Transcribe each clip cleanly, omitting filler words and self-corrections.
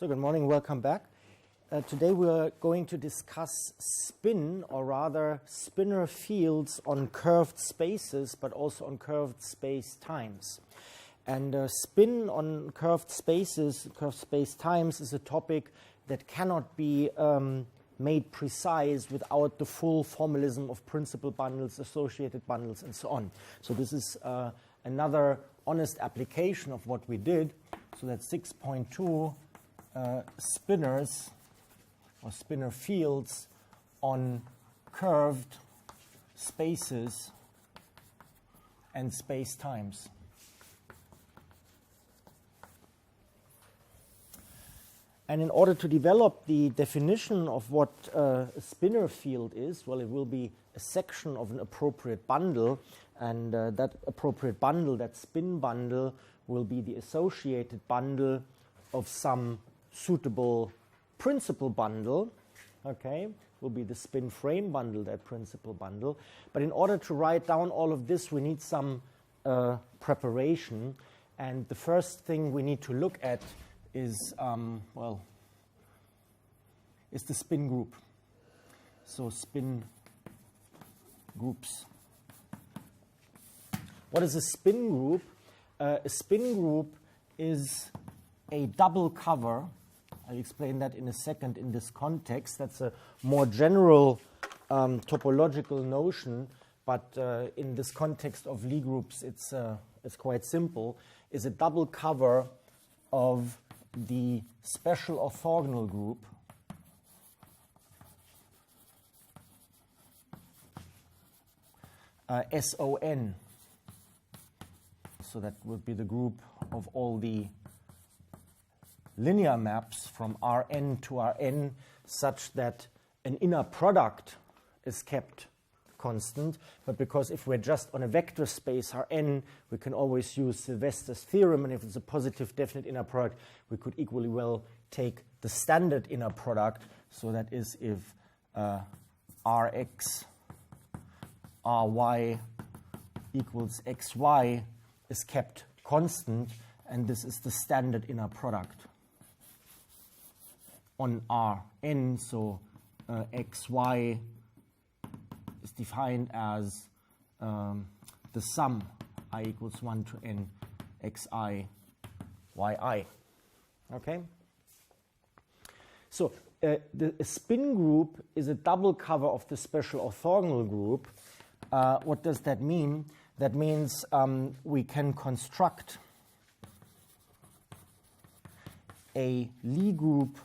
So good morning, welcome back. Today we are going to discuss spin, or rather spinor fields on curved spaces, but also on curved space-times. And spin on curved spaces, curved space-times, is a topic that cannot be made precise without the full formalism of principal bundles, associated bundles, and so on. So this is another honest application of what we did. So that's 6.2 spinors or spinor fields on curved spaces and space-times. And in order to develop the definition of what a spinor field is, well, it will be a section of an appropriate bundle, and that appropriate bundle, that spin bundle, will be the associated bundle of some suitable principal bundle, okay, will be the spin frame bundle, that principal bundle. But in order to write down all of this, we need some preparation, and the first thing we need to look at is, is the spin group. So spin groups. What is a spin group? A spin group is a double cover. I'll explain that in a second in this context. That's a more general topological notion, but in this context of Lie groups, it's quite simple. Is a double cover of the special orthogonal group SON. So that would be the group of all the linear maps from Rn to Rn such that an inner product is kept constant. But because if we're just on a vector space Rn, we can always use Sylvester's theorem, and if it's a positive definite inner product, we could equally well take the standard inner product. So that is if Rx, Ry equals xy is kept constant, and this is the standard inner product on Rn. So xy is defined as the sum I equals 1 to n xi yi. Okay? So the spin group is a double cover of the special orthogonal group. What does that mean? That means we can construct a Lie group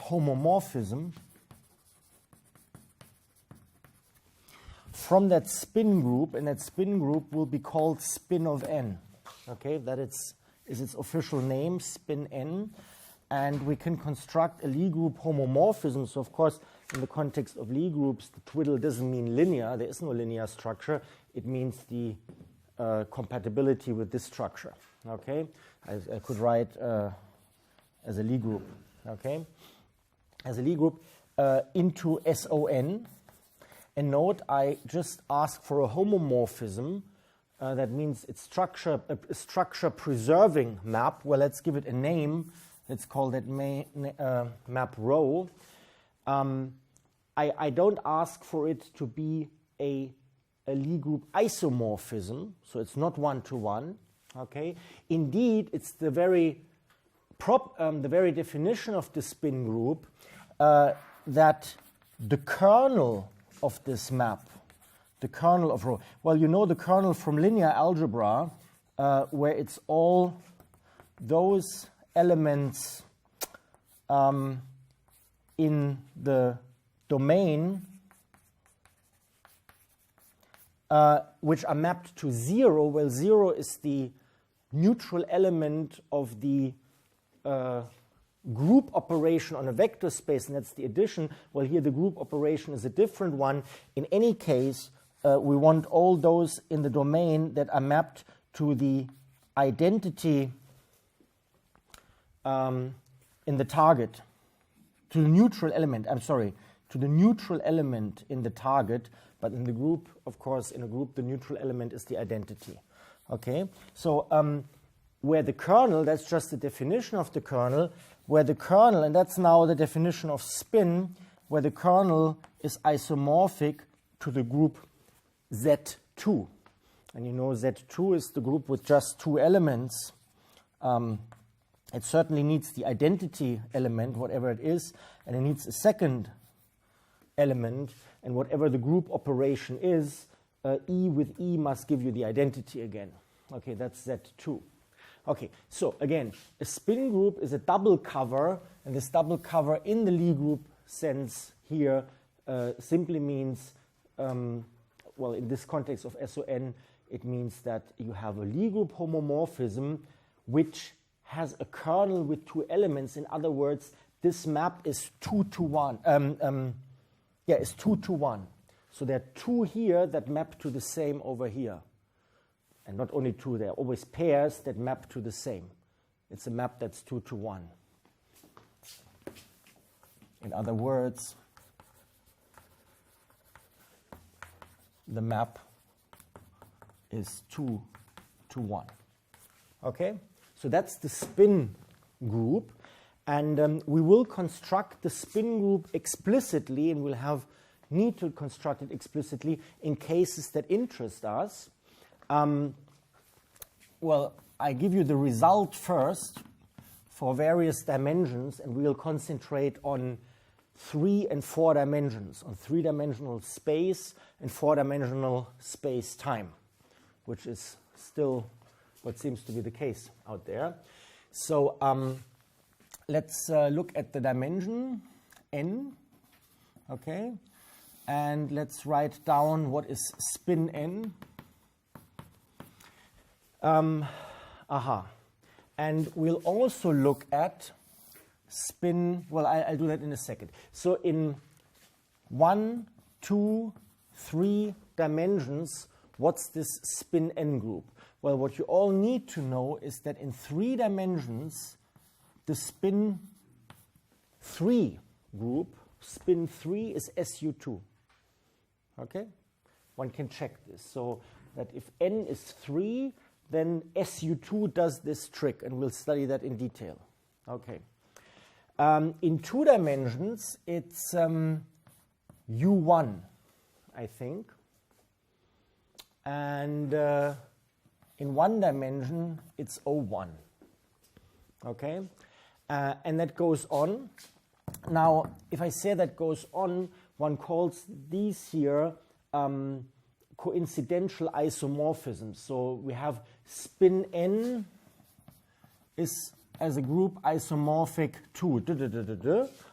homomorphism from that spin group, and that spin group will be called spin of n. Okay, that is its official name, spin n. And we can construct a Lie group homomorphism. So, of course, in the context of Lie groups, the twiddle doesn't mean linear. There is no linear structure. It means the compatibility with this structure. Okay, I could write as a Lie group. Okay, as a Lie group into SON. And note, I just ask for a homomorphism. That means it's structure preserving map. Well, let's give it a name. Let's call that map rho. I don't ask for it to be a Lie group isomorphism, so it's not one-to-one. Okay. Indeed, it's the very definition of the spin group that the kernel of this map, the kernel of rho. Well, you know the kernel from linear algebra, where it's all those elements in the domain which are mapped to 0. Well, 0 is the neutral element of the group operation on a vector space, and that's the addition. Well, here the group operation is a different one. In any case, we want all those in the domain that are mapped to the identity in the target, to the neutral element, to the neutral element in the target, but in the group, of course, in a group, the neutral element is the identity. Okay, so where the kernel, that's just the definition of the kernel, where the kernel, and that's now the definition of spin, where the kernel is isomorphic to the group Z2. And you know Z2 is the group with just two elements. It certainly needs the identity element, whatever it is, and it needs a second element, and whatever the group operation is, E with E must give you the identity again. Okay, that's Z2. Okay, so again, a spin group is a double cover, and this double cover in the Lie group sense here simply means, well, in this context of SON, it means that you have a Lie group homomorphism which has a kernel with two elements. In other words, this map is 2 to 1. It's 2 to 1. So there are two here that map to the same over here. And not only two, there are always pairs that map to the same. It's a map that's 2 to 1. In other words, the map is 2 to 1. Okay? So that's the spin group. And we will construct the spin group explicitly, and we'll need to construct it explicitly in cases that interest us. Well, I give you the result first for various dimensions, and we'll concentrate on 3 and 4 dimensions, on 3-dimensional space and 4-dimensional space-time, which is still what seems to be the case out there. So let's look at the dimension n, okay? And let's write down what is spin n. And we'll also look at spin, well, I'll do that in a second. So in 1, 2, 3 dimensions, what's this spin n group? Well, what you all need to know is that in 3 dimensions, the spin 3 group, spin 3 is SU2. Okay? One can check this. So that if n is 3, then SU2 does this trick, and we'll study that in detail. Okay. In 2 dimensions, it's U1, I think. And in 1 dimension, it's O1. Okay? And that goes on. Now, if I say that goes on, one calls these here coincidental isomorphisms. So we have spin n is as a group isomorphic to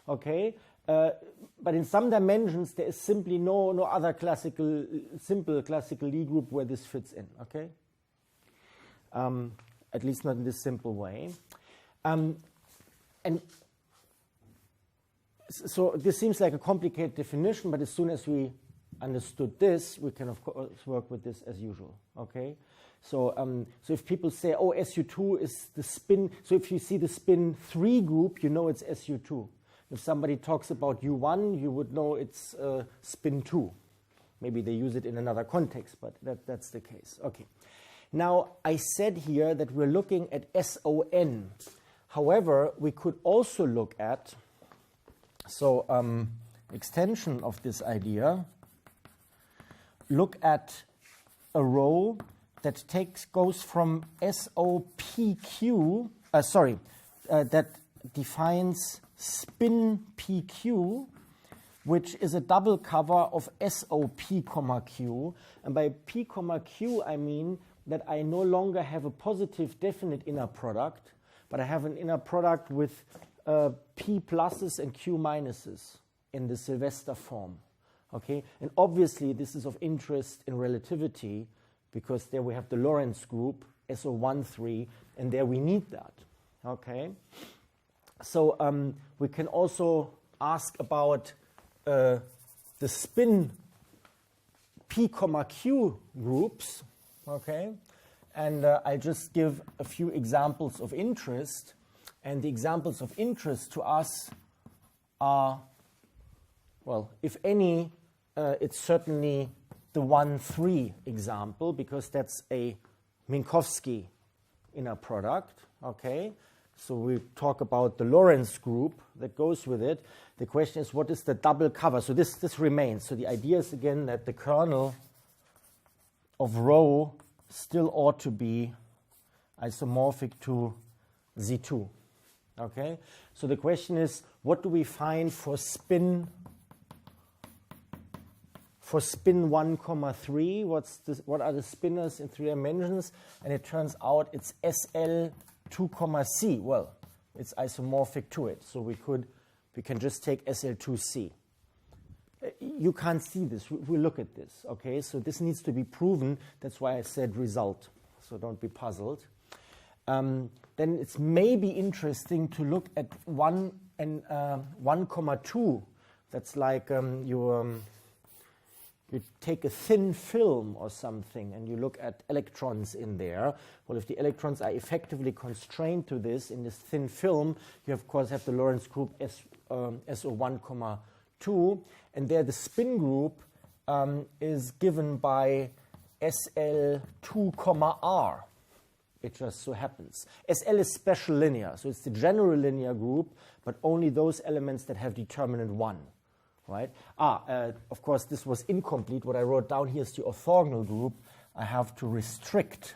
okay, but in some dimensions there is simply no other simple classical Lie group where this fits in. Okay, at least not in this simple way, and so this seems like a complicated definition, but as soon as we understood this, we can of course work with this as usual. Okay, so so if people say, oh, SU2 is the spin, so if you see the spin 3 group, you know it's SU2. If somebody talks about U1, you would know it's spin 2. Maybe they use it in another context, but that's the case. Okay. Now I said here that we're looking at SON. However, we could also look at, so extension of this idea, look at a row that goes from SOPQ, that defines spin PQ, which is a double cover of SOP, Q. And by P, Q, I mean that I no longer have a positive definite inner product, but I have an inner product with P pluses and Q minuses in the Sylvester form. Okay, and obviously this is of interest in relativity because there we have the Lorentz group, SO13, and there we need that. Okay, so we can also ask about the spin P, Q groups. Okay, and I just give a few examples of interest, and the examples of interest to us are, well, if any, it's certainly the 1-3 example, because that's a Minkowski inner product, okay? So we talk about the Lorentz group that goes with it. The question is, what is the double cover? So this remains. So the idea is, again, that the kernel of rho still ought to be isomorphic to Z2, okay? So the question is, what do we find for spin 1, 3? What are the spinners in 3 dimensions? And it turns out it's SL2, C. Well, it's isomorphic to it. So we can just take SL2C. You can't see this. We look at this, okay? So this needs to be proven. That's why I said result. So don't be puzzled. Then it's maybe interesting to look at 1 and 1, 2. That's like you take a thin film or something and you look at electrons in there. Well, if the electrons are effectively constrained to this in this thin film, you of course have the Lorentz group SO1, 2, and there the spin group is given by SL2, R. It just so happens. SL is special linear, so it's the general linear group, but only those elements that have determinant 1. Right? Of course, this was incomplete. What I wrote down here is the orthogonal group. I have to restrict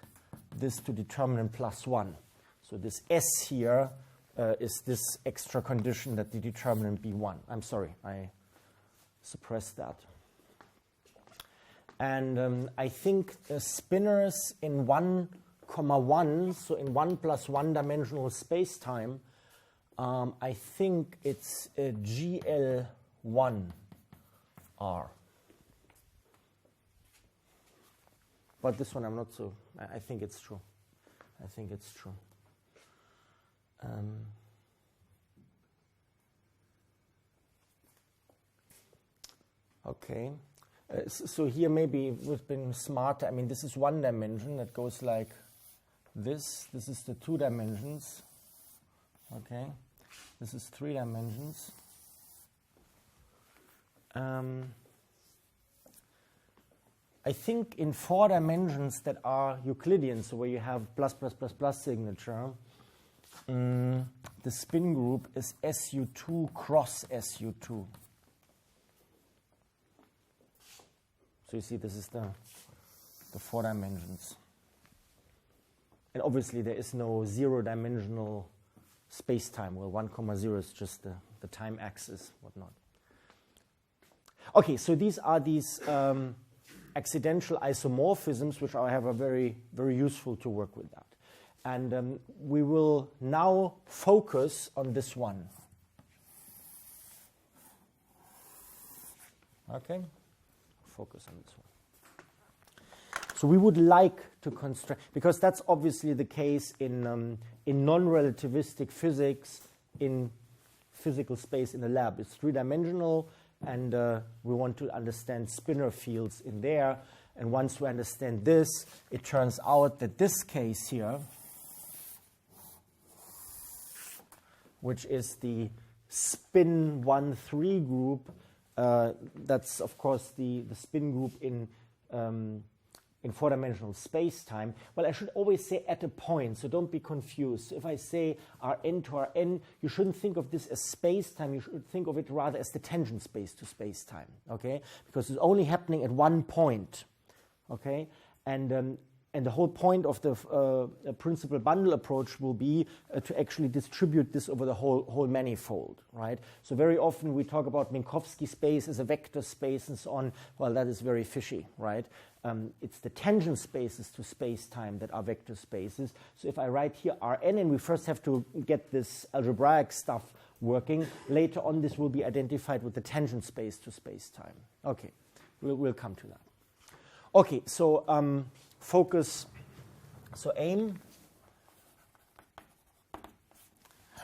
this to determinant +1. So this S here is this extra condition that the determinant be 1. I'm sorry, I suppressed that. And I think spinners in 1, 1, so in 1 + 1 dimensional space-time, I think it's GL1R. But this one I'm not so, I think it's true. I think it's true. Okay. So here maybe we've been smarter. I mean, this is 1 dimension that goes like this. This is the 2 dimensions. Okay. This is 3 dimensions. I think in 4 dimensions that are Euclidean, so where you have ++++ signature, the spin group is SU2 cross SU2. So you see, this is the 4 dimensions. And obviously there is no 0-dimensional space-time. Well, 1, 0 is just the time axis, whatnot. Okay, so these are these accidental isomorphisms, which I have a very, very useful to work with that. And we will now focus on this one. Okay, focus on this one. So we would like to construct, because that's obviously the case in non-relativistic physics, in physical space in the lab. It's 3-dimensional, and we want to understand spinor fields in there. And once we understand this, it turns out that this case here, which is the spin 1,3 group, that's of course the spin group in 4-dimensional space-time. Well, I should always say at a point, so don't be confused. So if I say Rn to Rn, you shouldn't think of this as space-time. You should think of it rather as the tangent space to space-time, okay? Because it's only happening at one point, okay? And the whole point of the principal bundle approach will be to actually distribute this over the whole manifold, right? So very often we talk about Minkowski space as a vector space and so on. Well, that is very fishy, right? It's the tangent spaces to space-time that are vector spaces. So if I write here Rn, and we first have to get this algebraic stuff working, later on this will be identified with the tangent space to space-time. Okay, we'll come to that. Okay, so focus, so aim.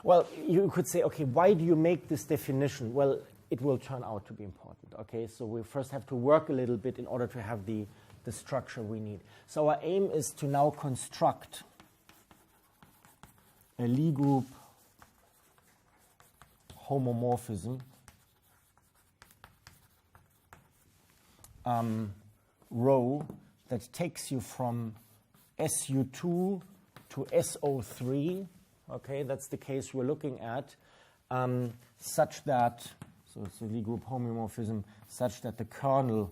Well, you could say, okay, why do you make this definition? Well, it will turn out to be important, okay? So we first have to work a little bit in order to have the structure we need. So our aim is to now construct a Lie group homomorphism rho that takes you from SU2 to SO3, okay, that's the case we're looking at, such that, so it's a Lie group homeomorphism, such that the kernel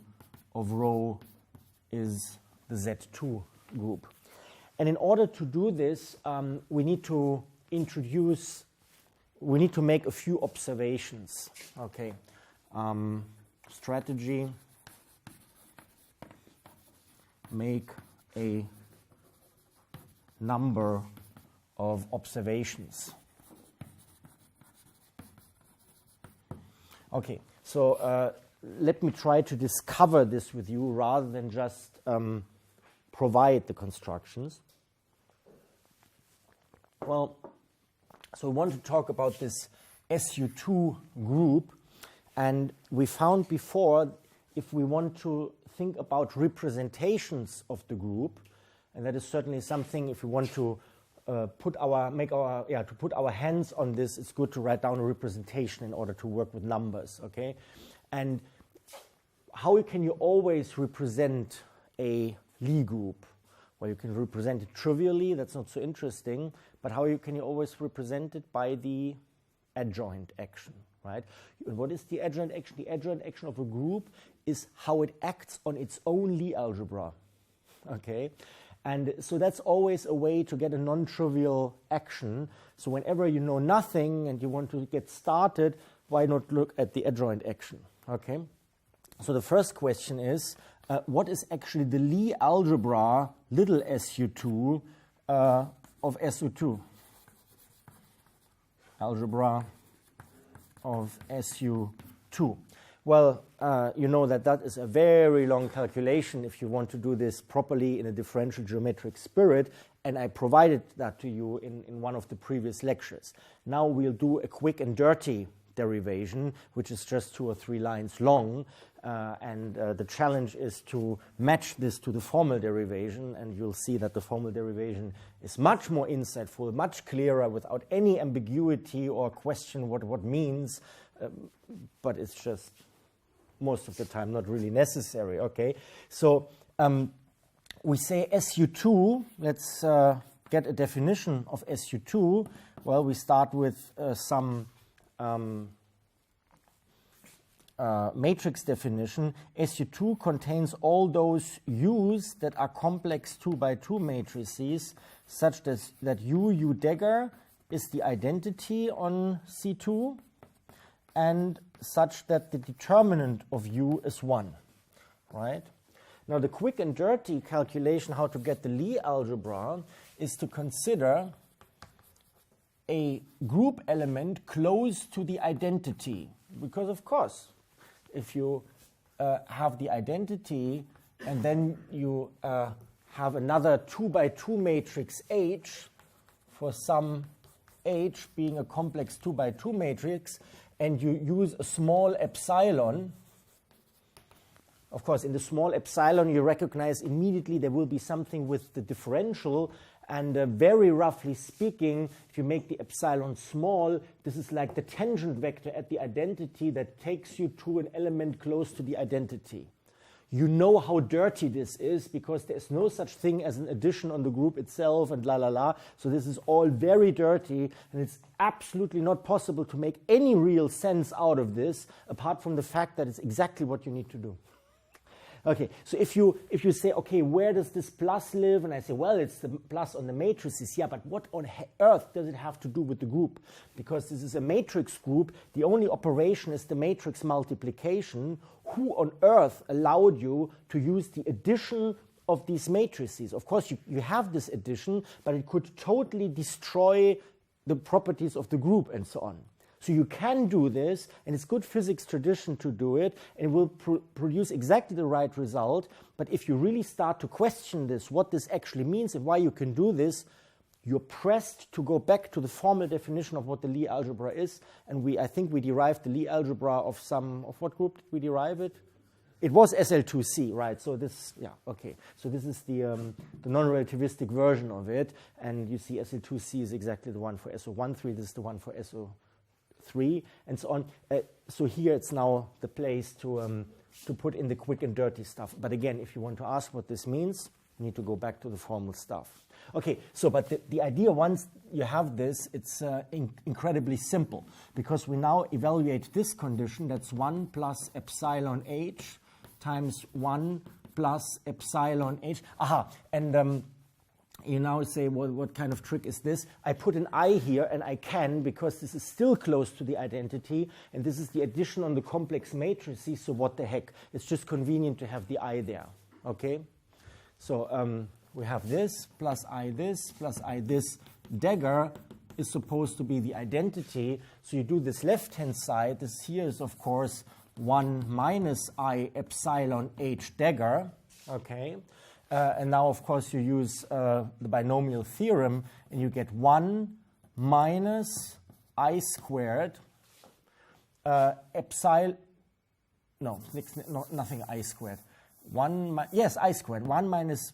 of rho is the Z2 group. And in order to do this, we need to make a few observations, okay. Strategy, make a number of observations. Okay, so let me try to discover this with you rather than just provide the constructions. Well, so we want to talk about this SU2 group, and we found before if we want to think about representations of the group, and that is certainly something if we want to put our hands on this, it's good to write down a representation in order to work with numbers, okay? And how can you always represent a Lie group? Well, you can represent it trivially, that's not so interesting, but can you always represent it by the adjoint action, right? And what is the adjoint action? The adjoint action of a group is how it acts on its own Lie algebra, okay? And so that's always a way to get a non-trivial action. So whenever you know nothing and you want to get started, why not look at the adjoint action, okay? So the first question is, what is actually the Lie algebra, little SU2, of SU2? Algebra of SU2. Well, you know that is a very long calculation if you want to do this properly in a differential geometric spirit, and I provided that to you in one of the previous lectures. Now we'll do a quick and dirty derivation, which is just 2 or 3 lines long, and the challenge is to match this to the formal derivation, and you'll see that the formal derivation is much more insightful, much clearer, without any ambiguity or question what means, but it's just most of the time not really necessary, okay? So we say SU2, let's get a definition of SU2. Well, we start with some matrix definition. SU2 contains all those U's that are complex 2 by 2 matrices, such that U dagger is the identity on C2, and such that the determinant of U is 1, right? Now the quick and dirty calculation how to get the Lie algebra is to consider a group element close to the identity, because of course if you have the identity and then you have another 2 by 2 matrix H for some H being a complex 2 by 2 matrix, and you use a small epsilon, of course in the small epsilon you recognize immediately there will be something with the differential, and very roughly speaking, if you make the epsilon small, this is like the tangent vector at the identity that takes you to an element close to the identity. You know how dirty this is because there is no such thing as an addition on the group itself and la la la. So this is all very dirty, and it's absolutely not possible to make any real sense out of this apart from the fact that it's exactly what you need to do. Okay, so if you say, okay, where does this plus live? And I say, well, it's the plus on the matrices. Yeah, but what on earth does it have to do with the group? Because this is a matrix group. The only operation is the matrix multiplication. Who on earth allowed you to use the addition of these matrices? Of course, you have this addition, but it could totally destroy the properties of the group and so on. So you can do this, and it's good physics tradition to do it, and it will produce exactly the right result. But if you really start to question this, what this actually means and why you can do this, you're pressed to go back to the formal definition of what the Lie algebra is. And I think we derived the Lie algebra of what group did we derive it? It was SL2C, right? So this, yeah, okay. So this is the non-relativistic version of it, and you see SL2C is exactly the one for SO13. This is the one for SO3, and so on. So here it's now the place to put in the quick and dirty stuff. But again, if you want to ask what this means, need to go back to the formal stuff. Okay, so but the idea, once you have this, it's incredibly simple, because we now evaluate this condition. That's 1 plus epsilon h times 1 plus epsilon h. Aha, and you now say, well, what kind of trick is this? I put an I here, and I can, because this is still close to the identity, and this is the addition on the complex matrices, so what the heck? It's just convenient to have the I there, okay? So we have this, plus I this, plus I this. Dagger is supposed to be the identity, so you do this left-hand side. This here is, of course, 1 minus I epsilon h dagger, okay? And now, of course, you use the binomial theorem, and you get 1 minus I squared epsilon, no, nothing I squared. Yes, I squared. 1 minus,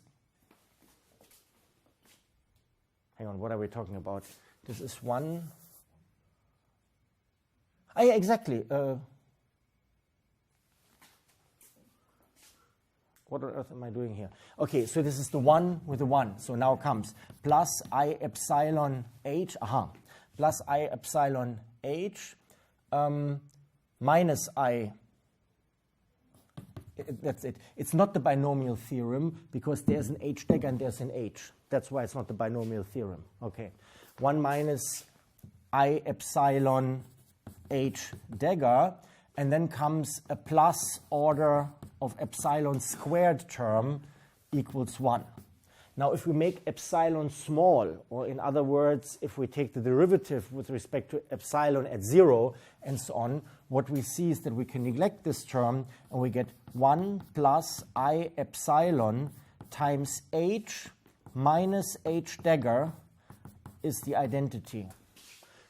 hang on, what are we talking about? This is 1, yeah, exactly. What on earth am I doing here? Okay, so this is the 1 with the 1. So now comes plus I epsilon h, plus I epsilon h minus I. That's it. It's not the binomial theorem, because there's an h dagger and there's an h. That's why it's not the binomial theorem. Okay, 1 minus I epsilon h dagger, and then comes a plus order of epsilon squared term equals 1. Now, if we make epsilon small, or in other words, if we take the derivative with respect to epsilon at 0 and so on, what we see is that we can neglect this term, and we get 1 plus I epsilon times h minus h dagger is the identity.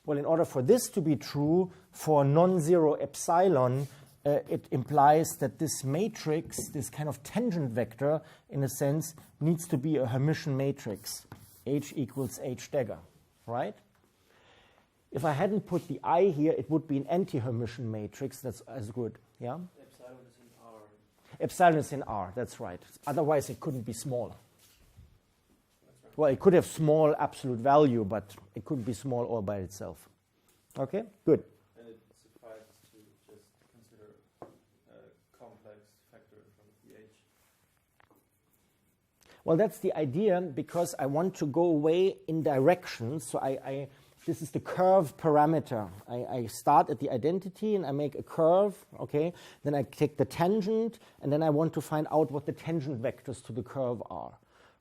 Well, in order for this to be true, for non-zero epsilon, it implies that this matrix, this kind of tangent vector, in a sense, needs to be a Hermitian matrix, h equals h dagger, right? If I hadn't put the I here, it would be an anti-Hermitian matrix. That's as good, yeah? Epsilon is in R. Epsilon is in R, that's right. Otherwise, it couldn't be small. That's right. Well, it could have small absolute value, but it couldn't be small all by itself. Okay, good. And it suffices to just consider a complex factor in front of the h. Well, that's the idea, because I want to go away in directions. So this is the curve parameter. I start at the identity, and I make a curve, okay? Then I take the tangent, and then I want to find out what the tangent vectors to the curve are,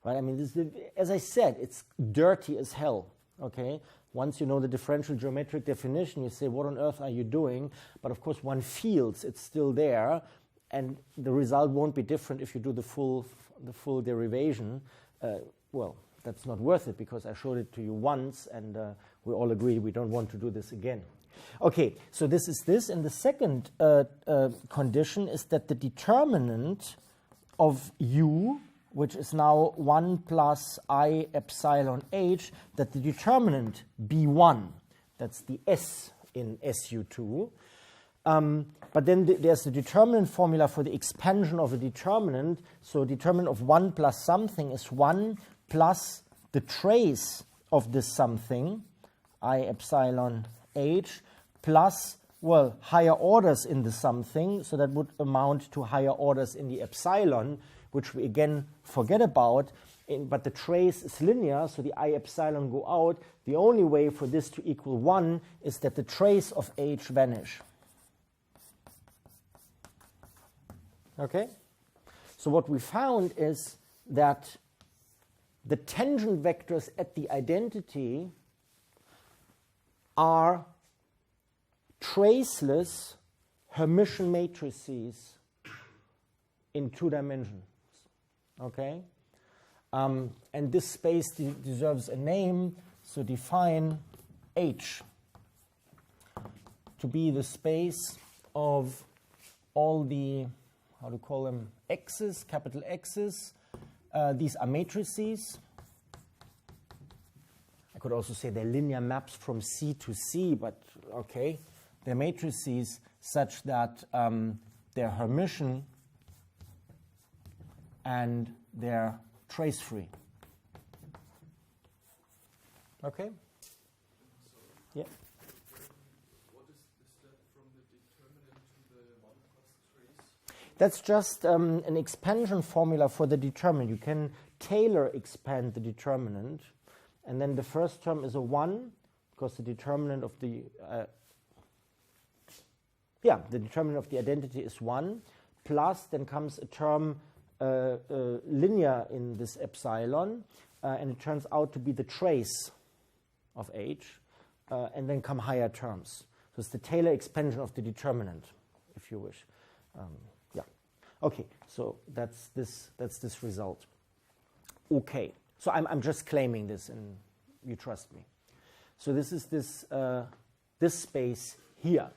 right? I mean, this is as I said, it's dirty as hell, okay? Once you know the differential geometric definition, you say, what on earth are you doing? But of course, one feels it's still there, and the result won't be different if you do the full derivation. Well, that's not worth it, because I showed it to you once, and we all agreed we don't want to do this again. Okay, so this is this, and the second condition is that the determinant of u, which is now 1 plus I epsilon h, that the determinant B1, that's the S in SU2. But then there's the determinant formula for the expansion of a determinant. So determinant of 1 plus something is 1 plus the trace of this something, I epsilon h, plus, well, higher orders in the something. So that would amount to higher orders in the epsilon, which we again forget about, but the trace is linear, so the I epsilon go out. The only way for this to equal 1 is that the trace of h vanish. Okay? So what we found is that the tangent vectors at the identity are traceless Hermitian matrices in 2 dimensions. Okay? And this space deserves a name, so define H to be the space of all the, how to call them, X's, capital X's. These are matrices. I could also say they're linear maps from C to C, but okay. They're matrices such that they're Hermitian and they're trace-free. Okay? Yeah. What is the step from the determinant to the 1 plus trace? That's just an expansion formula for the determinant. You can Taylor expand the determinant, and then the first term is a 1, because the determinant of the the determinant of the identity is 1, plus then comes a term linear in this epsilon, and it turns out to be the trace of H, and then come higher terms. So it's the Taylor expansion of the determinant, if you wish. Okay, so that's this result. Okay, so I'm just claiming this, and you trust me. So this is this space here.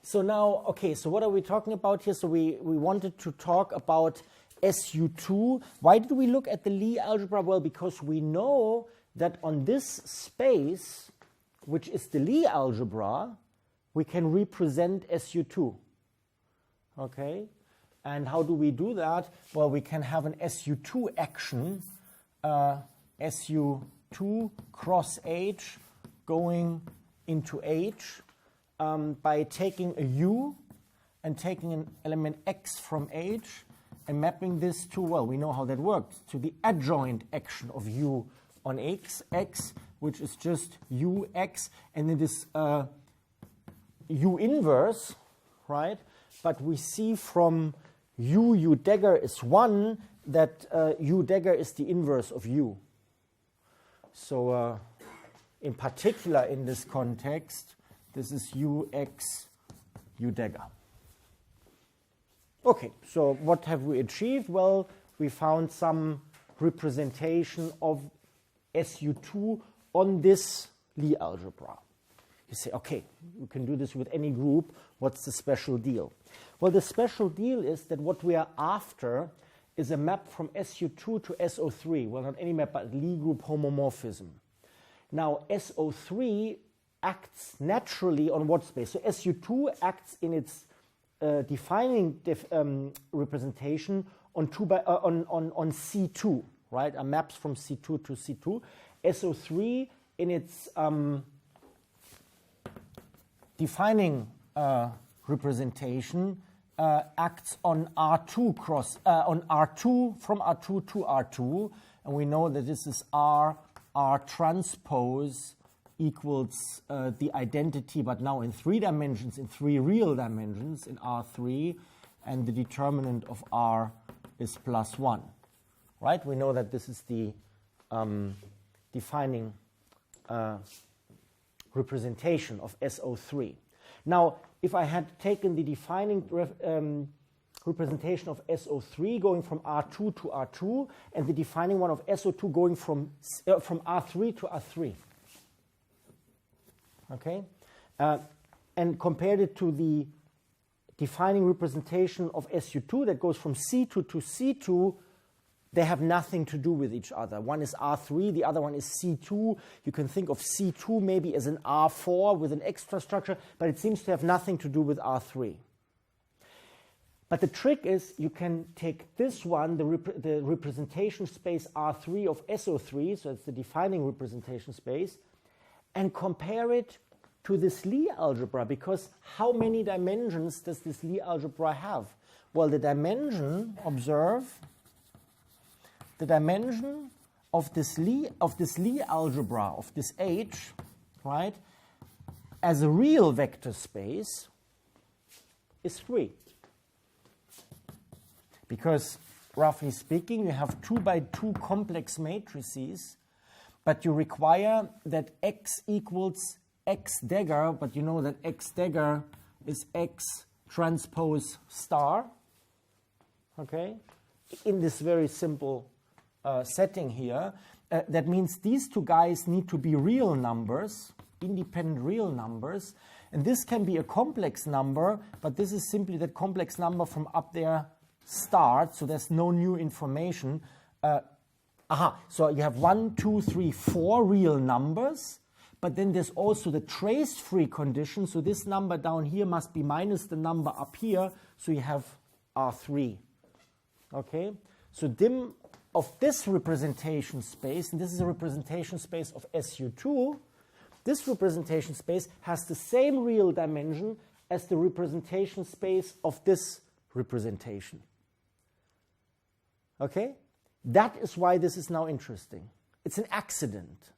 So now, okay, so what are we talking about here? So we wanted to talk about SU2. Why did we look at the Lie algebra? Well, because we know that on this space, which is the Lie algebra, we can represent SU2. Okay? And how do we do that? Well, we can have an SU2 action, SU2 cross H going into H by taking a U and taking an element X from H and mapping this to, well, we know how that works, to the adjoint action of U on X, which is just UX, and then this U inverse, right? But we see from U dagger is 1 that U dagger is the inverse of U. So in particular in this context, this is UX U dagger. Okay, so what have we achieved? Well, we found some representation of SU2 on this Lie algebra. You say, okay, you can do this with any group. What's the special deal? Well, the special deal is that what we are after is a map from SU2 to SO3. Well, not any map, but Lie group homomorphism. Now, SO3 acts naturally on what space? So SU2 acts in its defining representation on C2, right? Maps from C2 to C2. SO3 in its defining representation acts on R2 cross on R2 from R2 to R2, and we know that this is R transpose equals the identity, but now in 3 dimensions, in 3 real dimensions, in R3, and the determinant of R is +1, right? We know that this is the defining representation of SO3. Now, if I had taken the defining representation of SO3 going from R2 to R2, and the defining one of SO2 going from R3 to R3, okay, and compared it to the defining representation of SU2 that goes from C2 to C2, they have nothing to do with each other. One is R3, the other one is C2. You can think of C2 maybe as an R4 with an extra structure, but it seems to have nothing to do with R3. But the trick is you can take this one, the representation space R3 of SO3, so it's the defining representation space, and compare it to this Lie algebra, because how many dimensions does this Lie algebra have? Well, the dimension, observe, the dimension of this Lie algebra, of this H, right, as a real vector space is 3. Because, roughly speaking, you have 2 by 2 complex matrices, but you require that X equals X dagger, but you know that X dagger is X transpose star, okay, in this very simple setting here. That means these 2 guys need to be real numbers, independent real numbers, and this can be a complex number, but this is simply that complex number from up there start, so there's no new information. So you have 1, 2, 3, 4 real numbers, but then there's also the trace-free condition, so this number down here must be minus the number up here, so you have R3. Okay, so dim of this representation space, and this is a representation space of SU2, this representation space has the same real dimension as the representation space of this representation. Okay? That is why this is now interesting. It's an accident.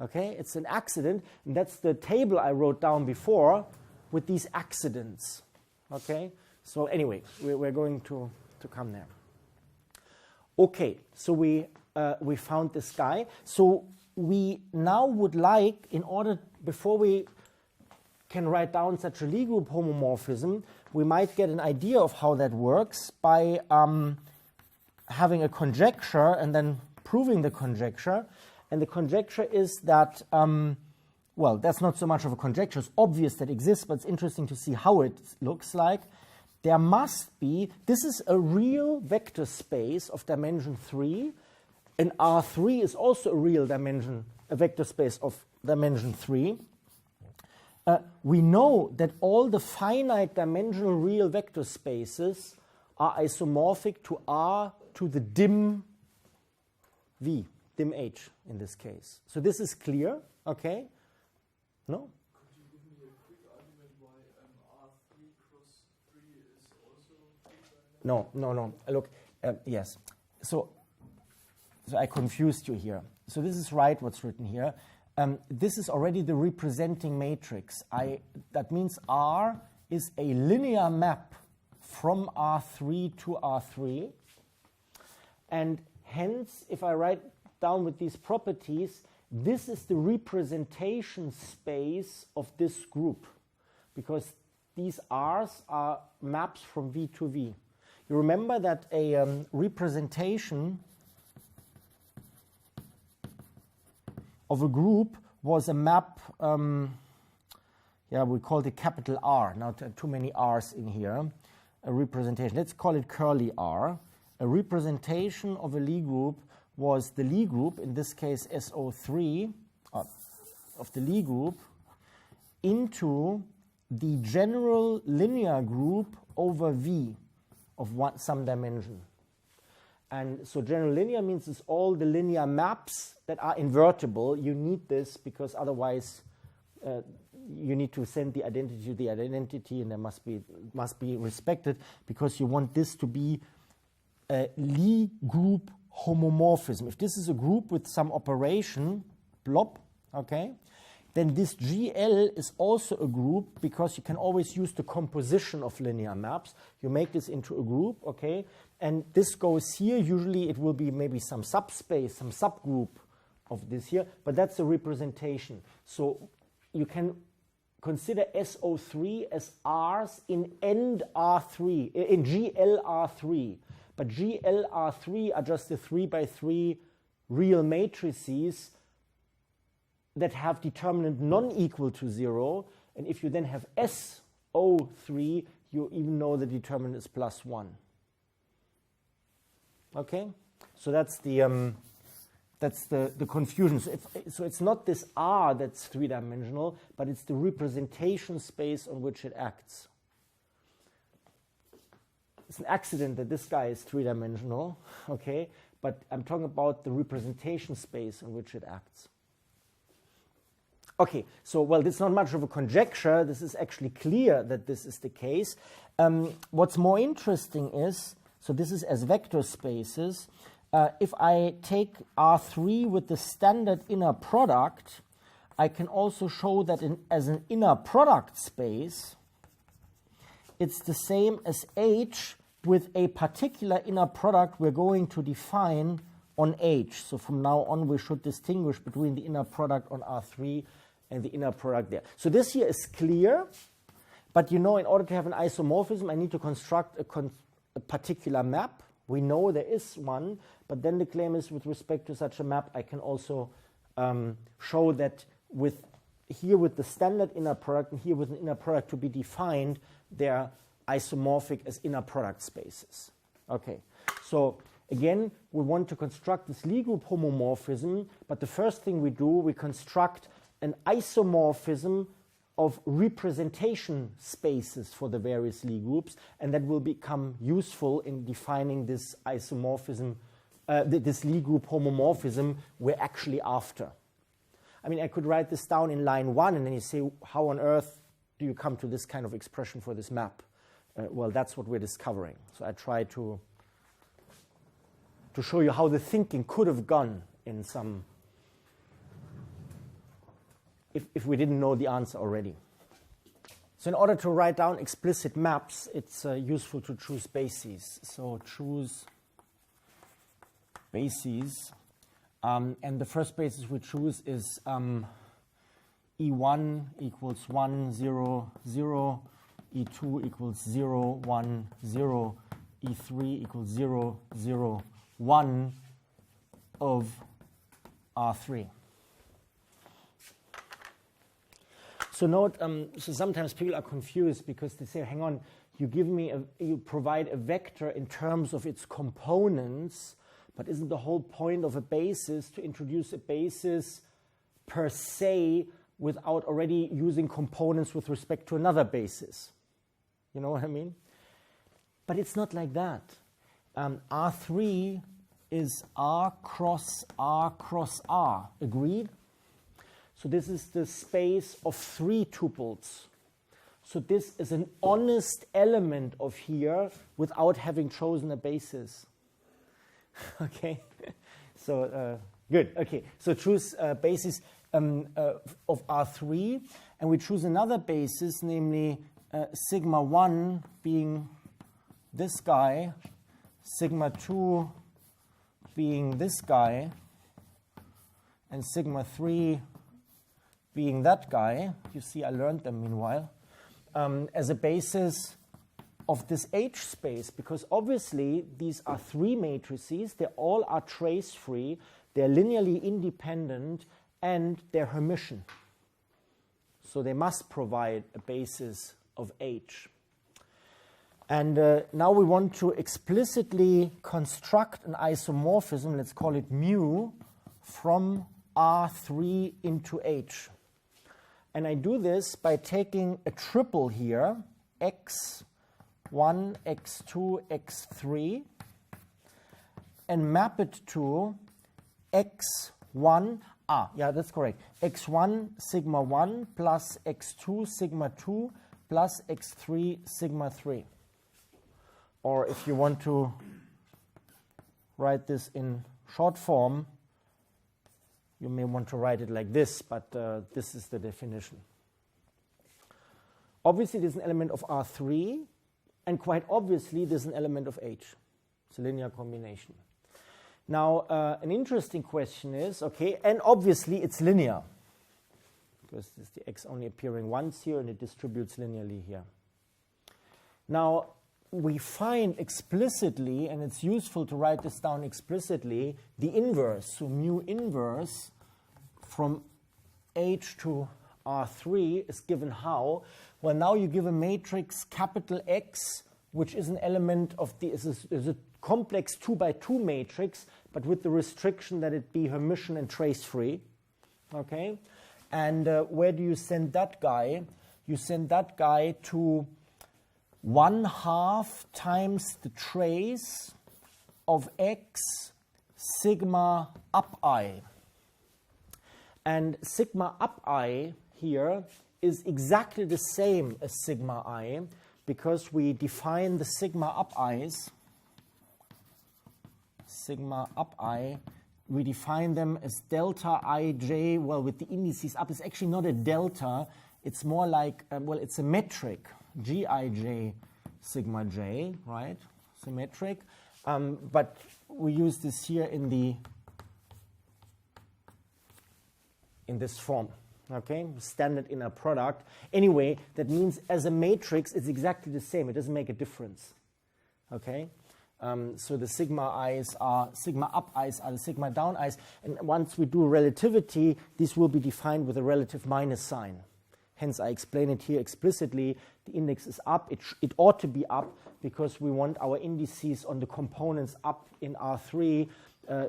Okay? It's an accident, and that's the table I wrote down before with these accidents. Okay? So anyway, we're going to come there. Okay, so we found this guy. So we now would like, in order, before we can write down such a Lie group homomorphism, we might get an idea of how that works by having a conjecture and then proving the conjecture. And the conjecture is that, well, that's not so much of a conjecture. It's obvious that it exists, but it's interesting to see how it looks like. There must be, this is a real vector space of dimension 3, and R3 is also a real dimension, a vector space of dimension 3. We know that all the finite dimensional real vector spaces are isomorphic to R to the dim V, dim H in this case. So this is clear, okay? No? Could you give me a quick argument why R3 cross 3 is also 3-dimensional? No. Look, yes. So I confused you here. So this is right, what's written here. This is already the representing matrix. That means R is a linear map from R3 to R3. And hence, if I write down with these properties, this is the representation space of this group, because these R's are maps from V to V. You remember that a representation of a group was a map, we called it capital R. Now too many R's in here. A representation, let's call it curly R. A representation of a Lie group was the Lie group, in this case SO3, of the Lie group, into the general linear group over V of some dimension. And so general linear means it's all the linear maps that are invertible. You need this because otherwise you need to send the identity to the identity, and there must be respected, because you want this to be a Lie group homomorphism. If this is a group with some operation, blob, okay, then this GL is also a group, because you can always use the composition of linear maps. You make this into a group, okay, and this goes here. Usually it will be maybe some subspace, some subgroup of this here, but that's a representation. So you can consider SO3 as R's in end R3, in GL R3. But GL R3 are just the 3x3 real matrices that have determinant non-equal to 0. And if you then have SO3, you even know the determinant is +1. Okay? So that's the confusion. So it's not this R that's three-dimensional, but it's the representation space on which it acts. It's an accident that this guy is three-dimensional, okay? But I'm talking about the representation space in which it acts. Okay, so, well, it's not much of a conjecture. This is actually clear that this is the case. What's more interesting is, so this is as vector spaces. If I take R3 with the standard inner product, I can also show that as an inner product space, it's the same as H with a particular inner product we're going to define on H. So from now on, we should distinguish between the inner product on R3 and the inner product there. So this here is clear, but you know, in order to have an isomorphism, I need to construct a particular map. We know there is one, but then the claim is with respect to such a map, I can also show that with the standard inner product and here with an inner product to be defined, they're isomorphic as inner product spaces. Okay, so again, we want to construct this Lie group homomorphism, but the first thing we do, we construct an isomorphism of representation spaces for the various Lie groups, and that will become useful in defining this isomorphism this Lie group homomorphism we're actually after. I mean, I could write this down in line 1, and then you say, how on earth do you come to this kind of expression for this map? Well, that's what we're discovering. So I try to show you how the thinking could have gone in some, if we didn't know the answer already. So in order to write down explicit maps, it's useful to choose bases. So choose bases. And the first basis we choose is E1 equals 1, 0, 0. E2 equals 0, 1, 0. E3 equals 0, 0, 1 of R3. So note, so sometimes people are confused because they say, hang on, you provide a vector in terms of its components, but isn't the whole point of a basis to introduce a basis per se without already using components with respect to another basis? You know what I mean? But it's not like that. R3 is R cross R cross R. Agreed? So this is the space of 3 tuples. So this is an honest element of here without having chosen a basis. Okay? So good. Okay. So choose basis of R3. And we choose another basis, namely sigma 1 being this guy, sigma 2 being this guy, and sigma 3 being that guy. You see, I learned them meanwhile, as a basis of this H space, because obviously these are 3 matrices. They all are trace-free, they're linearly independent, and they're Hermitian. So they must provide a basis of H. And now we want to explicitly construct an isomorphism, let's call it mu, from R3 into H. And I do this by taking a triple here, x1, x2, x3, and map it to x1, yeah, that's correct, x1 sigma 1 plus x2 sigma 2 plus x3 sigma 3. Or if you want to write this in short form, you may want to write it like this, but this is the definition. Obviously, there's an element of R3, and quite obviously, there's an element of H. It's a linear combination. Now, an interesting question is, okay, and obviously it's linear, because there's the x only appearing once here, and it distributes linearly here. Now, we find explicitly, and it's useful to write this down explicitly, the inverse. So mu inverse from H to R3 is given how? Well, now you give a matrix capital X, which is an element of the, is a complex 2 by 2 matrix, but with the restriction that it be Hermitian and trace-free. Okay? And where do you send that guy? You send that guy to 1/2 times the trace of x sigma up I. And sigma up I here is exactly the same as sigma I, because we define the sigma up i's, we define them as delta ij, well, with the indices up. It's actually not a delta, it's more like, well, it's a metric. Gij sigma j, right? Symmetric. But we use this here in this form. Okay, standard inner product. Anyway, that means as a matrix, it's exactly the same. It doesn't make a difference. Okay, so the sigma i's are sigma up i's are the sigma down i's, and once we do relativity, these will be defined with a relative minus sign. Hence, I explain it here explicitly. The index is up. It ought to be up because we want our indices on the components up in R3.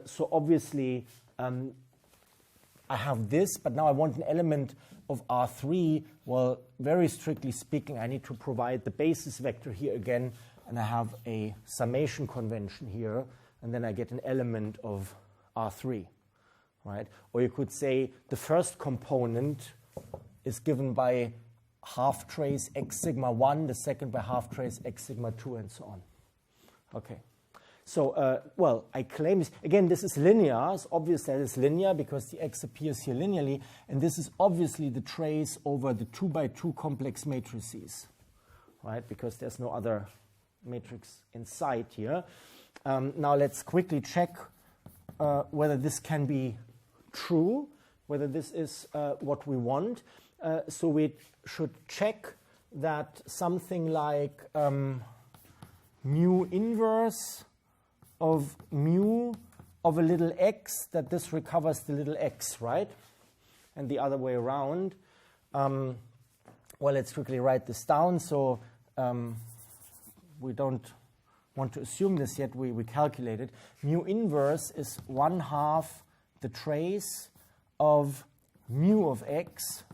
So obviously, I have this, but now I want an element of R3. Well, very strictly speaking, I need to provide the basis vector here again, and I have a summation convention here and then I get an element of R3, right? Or you could say the first component is given by half trace x sigma 1, the second by half trace x sigma 2, and so on. Okay. So, well, I claim this. Again, this is linear. It's obvious that it's linear because the x appears here linearly. And this is obviously the trace over the 2 by 2 complex matrices, right? Because there's no other matrix inside here. Now let's quickly check whether this can be true, whether this is what we want. So we should check that something like mu inverse of mu of a little x, that this recovers the little x, right? And the other way around. Well, let's quickly write this down. So we don't want to assume this yet. We calculate it. Mu inverse is 1/2 the trace of mu of x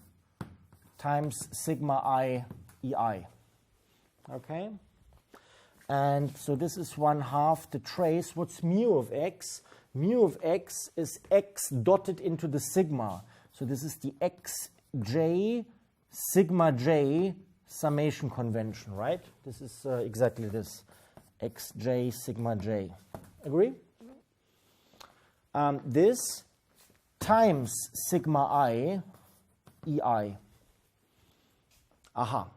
times sigma I EI. Okay? And so this is 1/2 the trace. What's mu of x? Mu of x is x dotted into the sigma. So this is the xj sigma j summation convention, right? This is exactly this, xj sigma j. Agree? This times sigma I EI. Aha.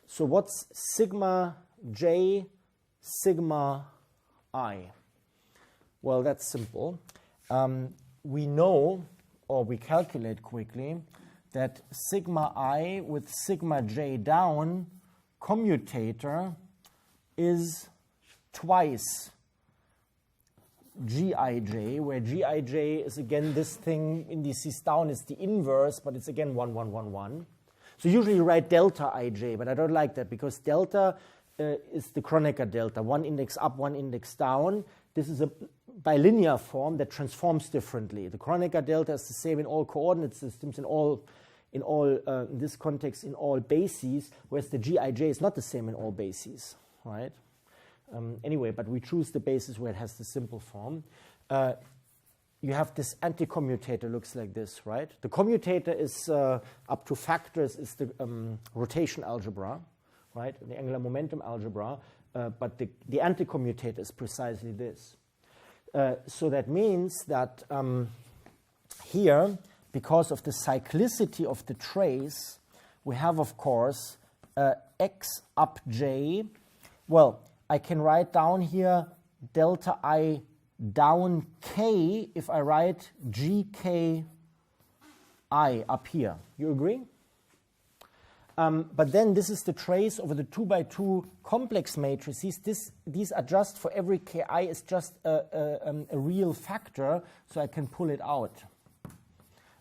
So what's sigma j sigma I? Well, that's simple. We know, or we calculate quickly, that sigma I with sigma j down commutator is twice gij, where gij is again this thing, indices down is the inverse, but it's again 1, 1, 1, 1. So usually you write delta ij, but I don't like that because delta is the Kronecker delta, one index up, one index down. This is a bilinear form that transforms differently. The Kronecker delta is the same in all coordinate systems, in this context, in all bases, whereas the gij is not the same in all bases, right? Anyway, but we choose the basis where it has the simple form. You have this anti-commutator, looks like this, right? The commutator is up to factors, is the rotation algebra, right? The angular momentum algebra, but the anti-commutator is precisely this. So that means that here, because of the cyclicity of the trace, we have, of course, x up j. Well, I can write down here delta I down k if I write gki up here. You agree? But then this is the trace over the 2 by 2 complex matrices. These are just, for every ki is just a real factor, so I can pull it out.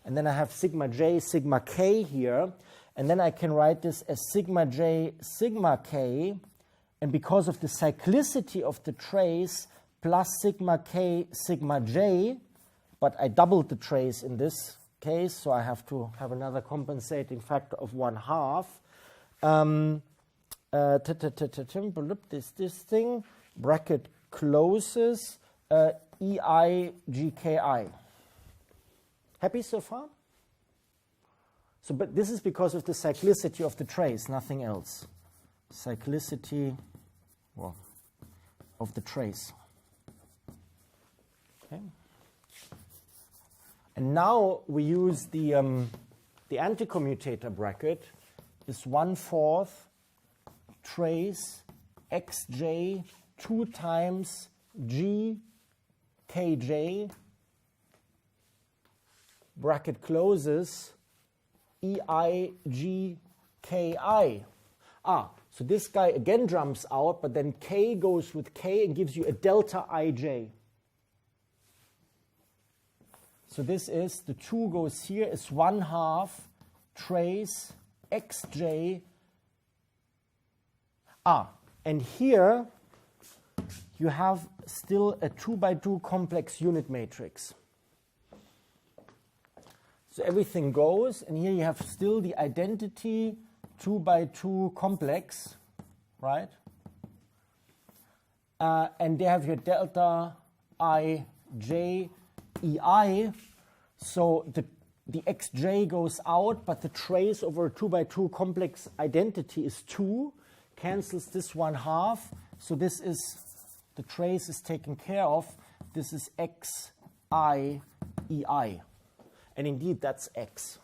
And then I have sigma j, sigma k here, and then I can write this as sigma j, sigma k, and because of the cyclicity of the trace, plus sigma k, sigma j, but I doubled the trace in this case, so I have to have another compensating factor of 1/2. This thing, bracket closes, EI GKI. Happy so far? So, but this is because of the cyclicity of the trace, nothing else. Cyclicity, well, of the trace. Okay. And now we use the anticommutator bracket is 1/4 trace xj 2 times g kj, bracket closes, EI g ki. So this guy again jumps out, but then k goes with k and gives you a delta ij. So this is, the 2 goes here, is 1/2 trace xj. And here you have still a 2 by 2 complex unit matrix. So everything goes, and here you have still the identity 2 by 2 complex, right? And they have your delta xi j ei. So the xj goes out, but the trace over a 2 by 2 complex identity is 2, cancels this 1/2. So this is, the trace is taken care of. This is xi ei. And indeed, that's x.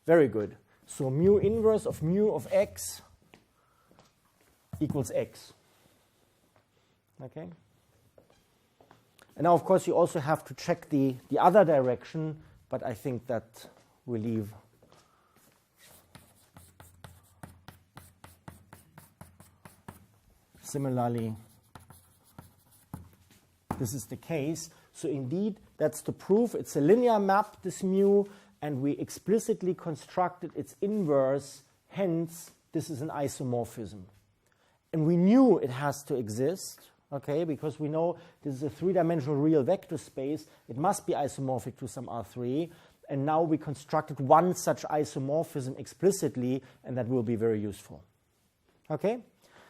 Very good. So mu inverse of mu of x equals x. Okay? And now, of course, you also have to check the other direction, but I think that we leave. Similarly, this is the case. So indeed, that's the proof. It's a linear map, this mu, and we explicitly constructed its inverse. Hence, this is an isomorphism. And we knew it has to exist, okay, because we know this is a 3-dimensional real vector space. It must be isomorphic to some R3. And now we constructed one such isomorphism explicitly, and that will be very useful. Okay?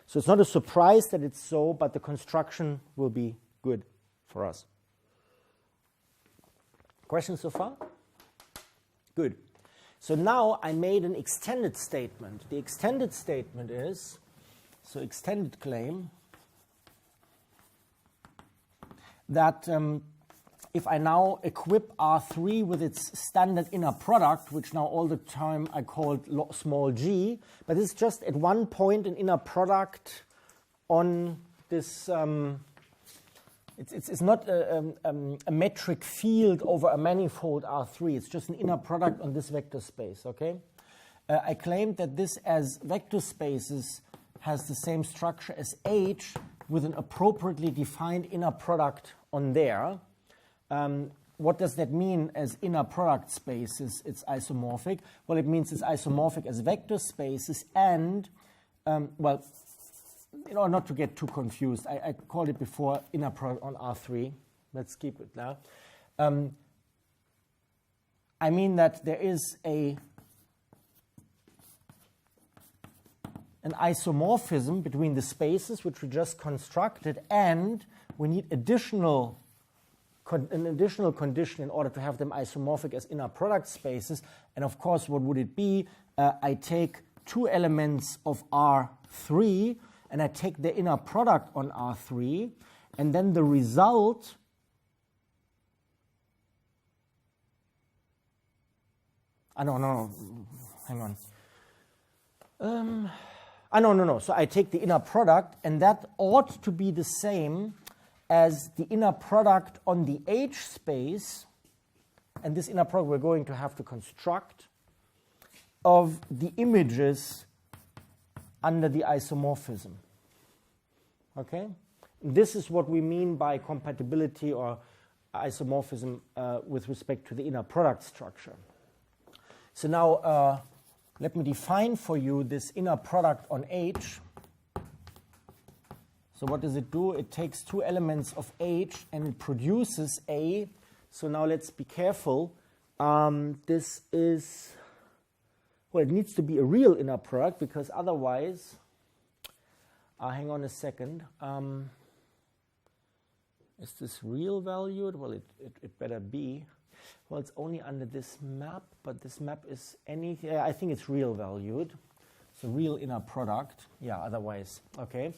So it's not a surprise that it's so, but the construction will be good for us. Questions so far? Good. So now I made an extended statement. The extended statement is, so extended claim, that if I now equip R3 with its standard inner product, which now all the time I called small g, but it's just at one point an inner product on this, it's not a metric field over a manifold R3, it's just an inner product on this vector space, okay? I claimed that this as vector spaces has the same structure as H with an appropriately defined inner product on there. What does that mean as inner product spaces? It's isomorphic. Well, it means it's isomorphic as vector spaces and, well, in order not to get too confused, I called it before inner product on R3. Let's keep it now. I mean that there is an isomorphism between the spaces which we just constructed, and we need an additional condition in order to have them isomorphic as inner product spaces. And of course, what would it be? I take two elements of R3, and I take the inner product on R3, and then the result no, hang on. No. So I take the inner product, and that ought to be the same as the inner product on the H space, and this inner product we're going to have to construct, of the images under the isomorphism. Okay? This is what we mean by compatibility or isomorphism with respect to the inner product structure. So now let me define for you this inner product on H. So what does it do? It takes two elements of H and it produces A. So now let's be careful. This is, well, it needs to be a real inner product, because otherwise, hang on a second. Is this real valued? Well, it better be. Well, it's only under this map, but this map is anything. I think it's real valued. So real inner product. Yeah, otherwise, okay.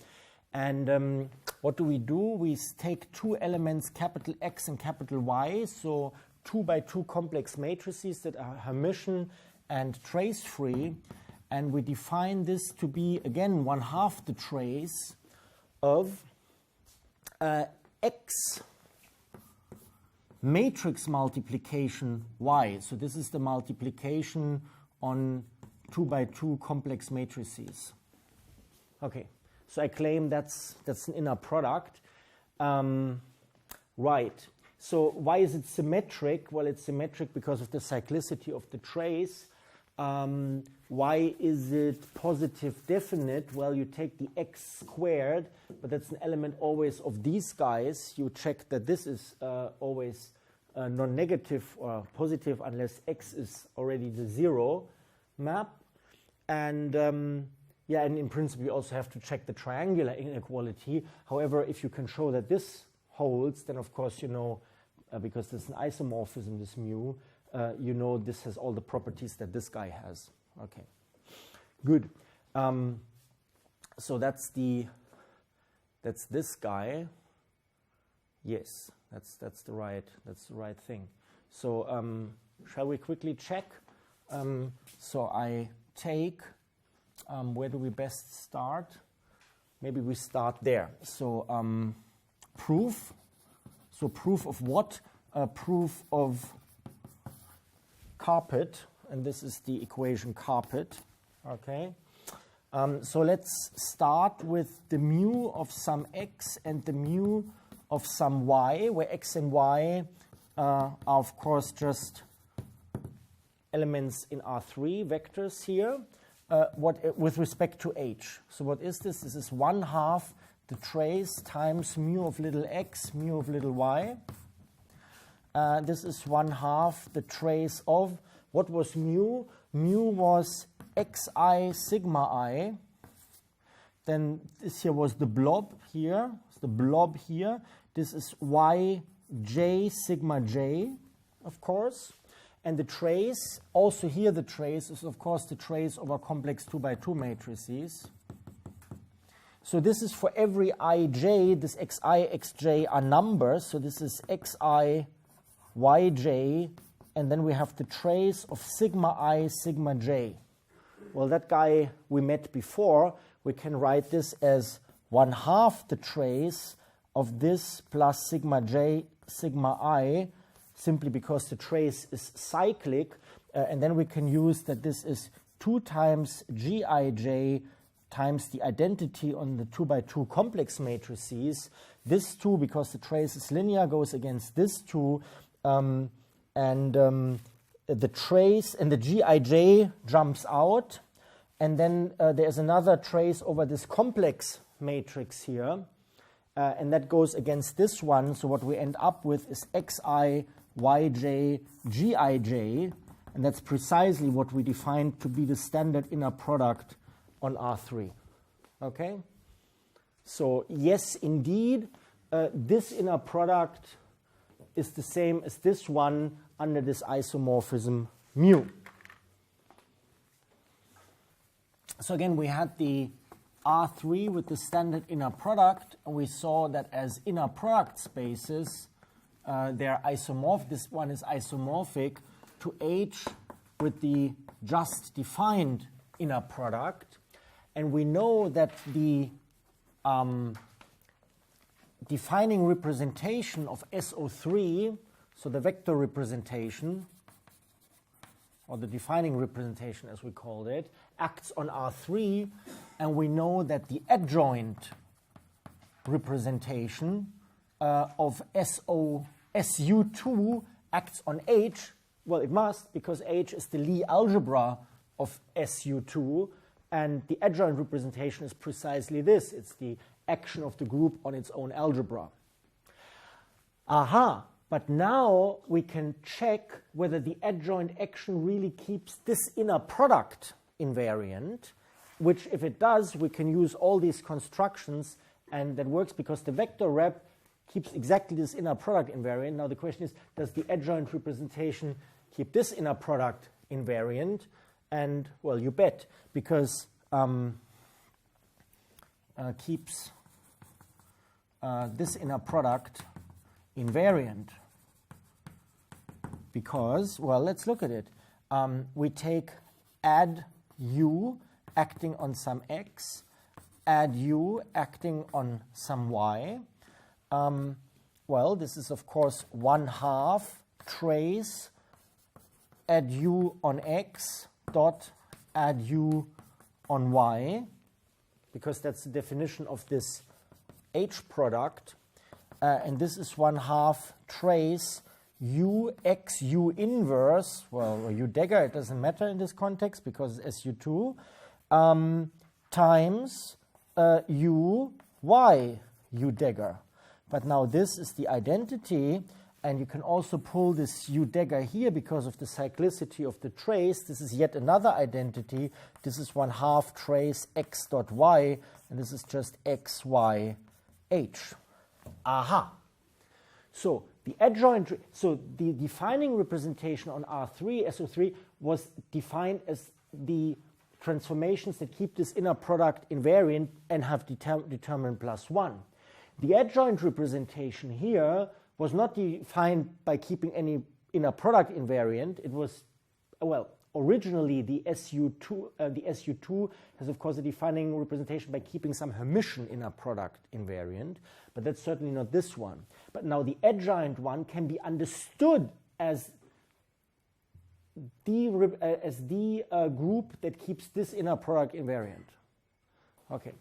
And what do? We take two elements, capital X and capital Y, so 2 by 2 complex matrices that are Hermitian and trace-free, and we define this to be, again, 1/2 the trace of X matrix multiplication Y. So this is the multiplication on 2 by 2 complex matrices. Okay. So I claim that's an inner product. Right. So why is it symmetric? Well, it's symmetric because of the cyclicity of the trace. Why is it positive definite? Well, you take the x squared, but that's an element always of these guys. You check that this is always non-negative or positive unless x is already the 0 map. And yeah, and in principle, you also have to check the triangular inequality. However, if you can show that this holds, then of course you know, because there's an isomorphism, this mu, you know this has all the properties that this guy has. Okay, good. So that's this guy. Yes, that's the right thing. So shall we quickly check? So I take, where do we best start? Maybe we start there. So proof. So proof of what? Proof of carpet, and this is the equation carpet. Okay. So let's start with the mu of some x and the mu of some y, where x and y are of course just elements in R3, vectors here, with respect to h. So what is this? This is 1/2 the trace times mu of little x, mu of little y. This is 1/2 the trace of, what was mu? Mu was xi sigma I. Then this here was the blob here. The blob here. This is yj sigma j, of course. And the trace, also here the trace is of course the trace over complex 2x2 matrices. So this is for every ij, this xi, xj are numbers. So this is xi, yj, and then we have the trace of sigma I, sigma j. Well, that guy we met before, we can write this as 1/2 the trace of this plus sigma j, sigma I, simply because the trace is cyclic, and then we can use that this is 2 times gij times the identity on the 2x2 complex matrices. This 2, because the trace is linear, goes against this 2, the trace and the gij jumps out, and then there's another trace over this complex matrix here, and that goes against this one. So what we end up with is xi, yj, gij, and that's precisely what we defined to be the standard inner product on R3. Okay? So yes, indeed, this inner product is the same as this one under this isomorphism mu. So again, we had the R3 with the standard inner product, and we saw that as inner product spaces, they're isomorphic. This one is isomorphic to H with the just defined inner product. And we know that the defining representation of SO3, so the vector representation, or the defining representation as we called it, acts on R3, and we know that the adjoint representation of SU2 acts on H. Well, it must, because H is the Lie algebra of SU2, and the adjoint representation is precisely this. It's the action of the group on its own algebra. Aha! But now we can check whether the adjoint action really keeps this inner product invariant, which if it does, we can use all these constructions, and that works because the vector rep keeps exactly this inner product invariant. Now the question is, does the adjoint representation keep this inner product invariant? And, well, you bet, because keeps this inner product invariant. Because, well, let's look at it. We take add u acting on some x, add u acting on some y. Well, this is, of course, 1/2 trace add u on x dot add u on y, because that's the definition of this H product. And this is 1/2 trace u x u inverse, well, or u dagger, it doesn't matter in this context because it's SU2, times u y u dagger. But now this is the identity, and you can also pull this u dagger here because of the cyclicity of the trace. This is yet another identity. This is 1/2 trace x dot y, and this is just x, y, h. Aha. So the adjoint, so the defining representation on R3, SO3, was defined as the transformations that keep this inner product invariant and have determinant +1. The adjoint representation here was not defined by keeping any inner product invariant. It was, well, originally the SU2 has of course a defining representation by keeping some Hermitian inner product invariant, but that's certainly not this one. But now the adjoint one can be understood as the group that keeps this inner product invariant. Okay,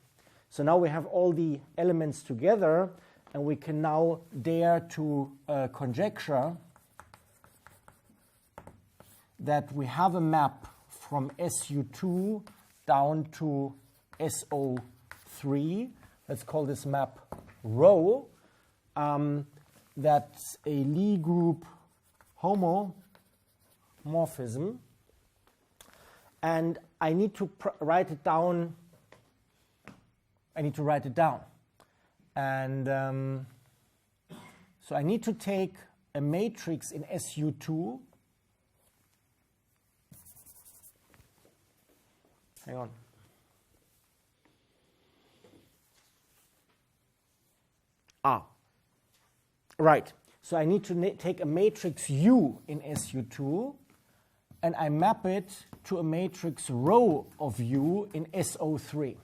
so now we have all the elements together, and we can now dare to conjecture that we have a map from SU2 down to SO3. Let's call this map rho. That's a Lie group homomorphism. And I need to write it down. And so I need to take a matrix in SU2. Hang on. Right. So I need to take a matrix U in SU2, and I map it to a matrix rho of U in SO3.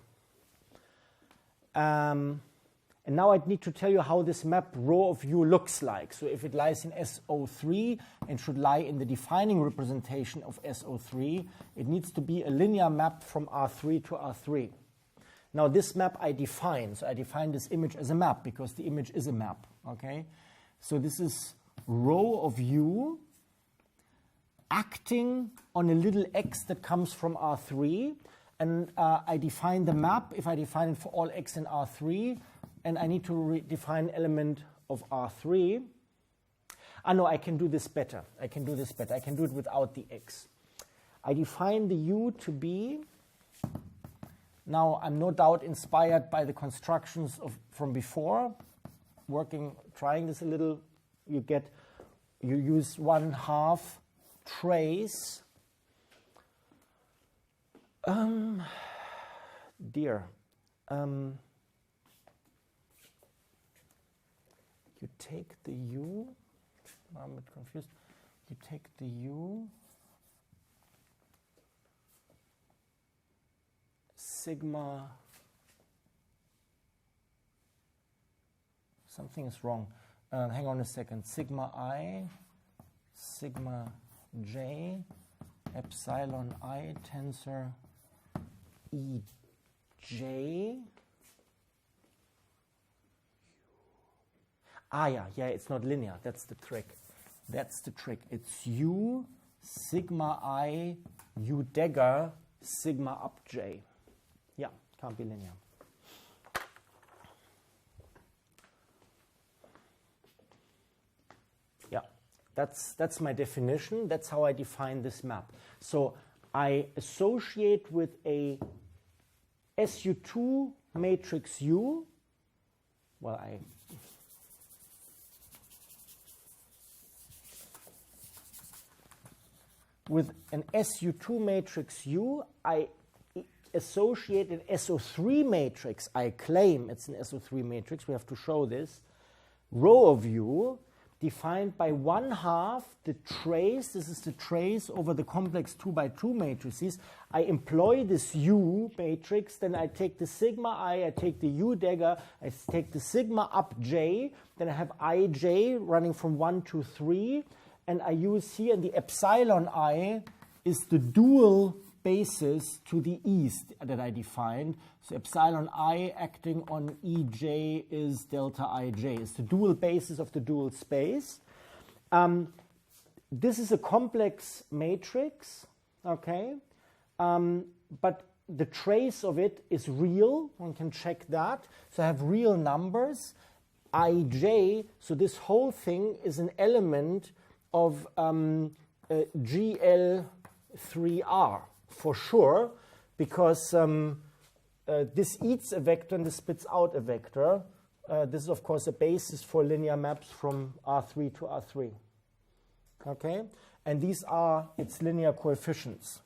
And now I need to tell you how this map rho of U looks like. So if it lies in SO3 and should lie in the defining representation of SO3, it needs to be a linear map from R3 to R3. Now this map I define. So I define this image as a map because the image is a map. Okay? So this is rho of U acting on a little x that comes from R3. And I define the map if I define it for all x in R3. And I need to define element of R3. No, I can do this better. I can do it without the x. I define the U to be, now I'm no doubt inspired by the constructions from before, trying this a little, you use 1/2 trace. You take the U, I'm a bit confused. You take the U, sigma, something is wrong. Hang on a second. Sigma I, sigma J, epsilon I, tensor EJ. Yeah, it's not linear. That's the trick. It's U, sigma I, U dagger, sigma up J. Yeah, can't be linear. Yeah, that's my definition. That's how I define this map. So I associate with a SU2 matrix U. Well, with an SU2 matrix U, I associate an SO3 matrix. I claim it's an SO3 matrix. We have to show this. Rho of U defined by 1/2 the trace. This is the trace over the complex 2x2 matrices. I employ this U matrix. Then I take the sigma I take the U dagger. I take the sigma up J. Then I have IJ running from 1 to 3. And I use here, and the epsilon I is the dual basis to the east that I defined. So epsilon I acting on EJ is delta IJ. It's the dual basis of the dual space. This is a complex matrix, okay? But the trace of it is real. One can check that. So I have real numbers. IJ, so this whole thing is an element of GL3R for sure, because this eats a vector and this spits out a vector. This is, of course, a basis for linear maps from R3 to R3. Okay? And these are its linear coefficients.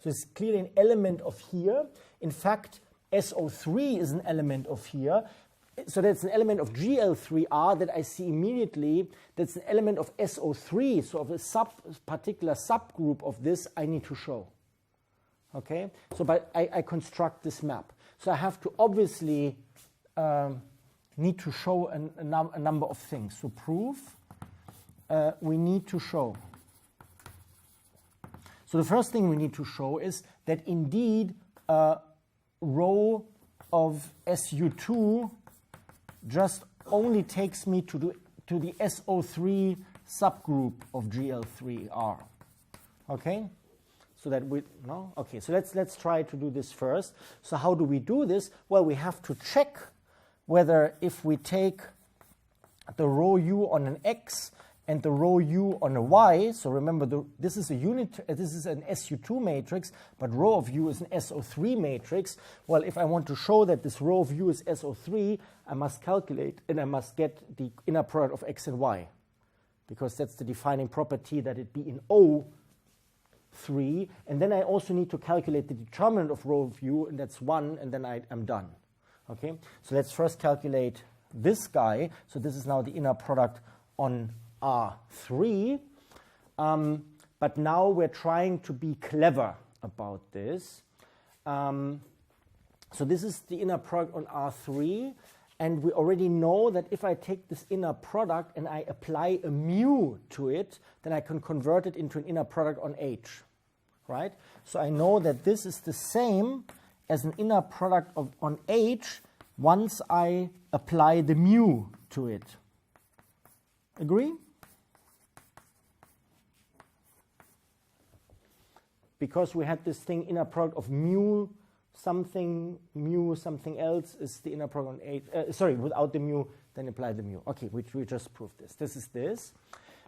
So it's clearly an element of here. In fact, SO3 is an element of here. So that's an element of GL3R that I see immediately. That's an element of SO3, so of a particular subgroup of this I need to show. Okay? So I construct this map. So I have to obviously need to show a number of things. So proof, we need to show. So the first thing we need to show is that indeed rho of SU2 just only takes me to the SO3 subgroup of GL3R. Okay? So that we, no? Okay, so let's try to do this first. So how do we do this? Well, we have to check whether if we take the rho u on an x and the rho u on a y, so remember this is a unit, this is an SU2 matrix, but rho of u is an SO3 matrix. Well, if I want to show that this rho of u is SO3, I must calculate and I must get the inner product of x and y, because that's the defining property that it be in O3. And then I also need to calculate the determinant of rho of u, and that's 1, and then I'm done. Okay, so let's first calculate this guy. So this is now the inner product on R3. But now we're trying to be clever about this. So this is the inner product on R3. And we already know that if I take this inner product and I apply a mu to it, then I can convert it into an inner product on H. Right? So I know that this is the same as an inner product on H once I apply the mu to it. Agree? Because we had this thing inner product of mu something else is the inner product on H. Sorry, without the mu, then apply the mu. Okay, we just proved this. This is this.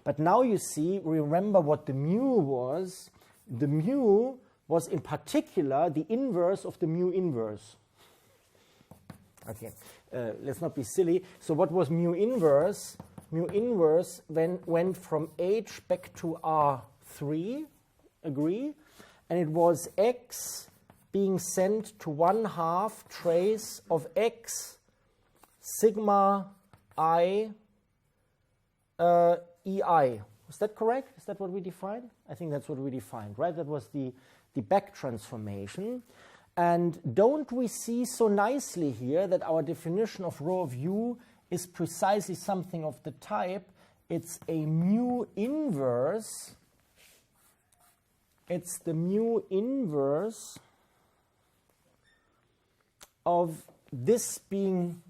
But now you see, remember what the mu was. The mu was in particular the inverse of the mu inverse. Okay, let's not be silly. So what was mu inverse? Mu inverse then went from H back to R3, agree? And it was x being sent to 1/2 trace of x sigma I EI. Is that correct? Is that what we defined? I think that's what we defined, right? That was the back transformation. And don't we see so nicely here that our definition of rho of u is precisely something of the type, it's a mu inverse. It's the mu inverse of this being,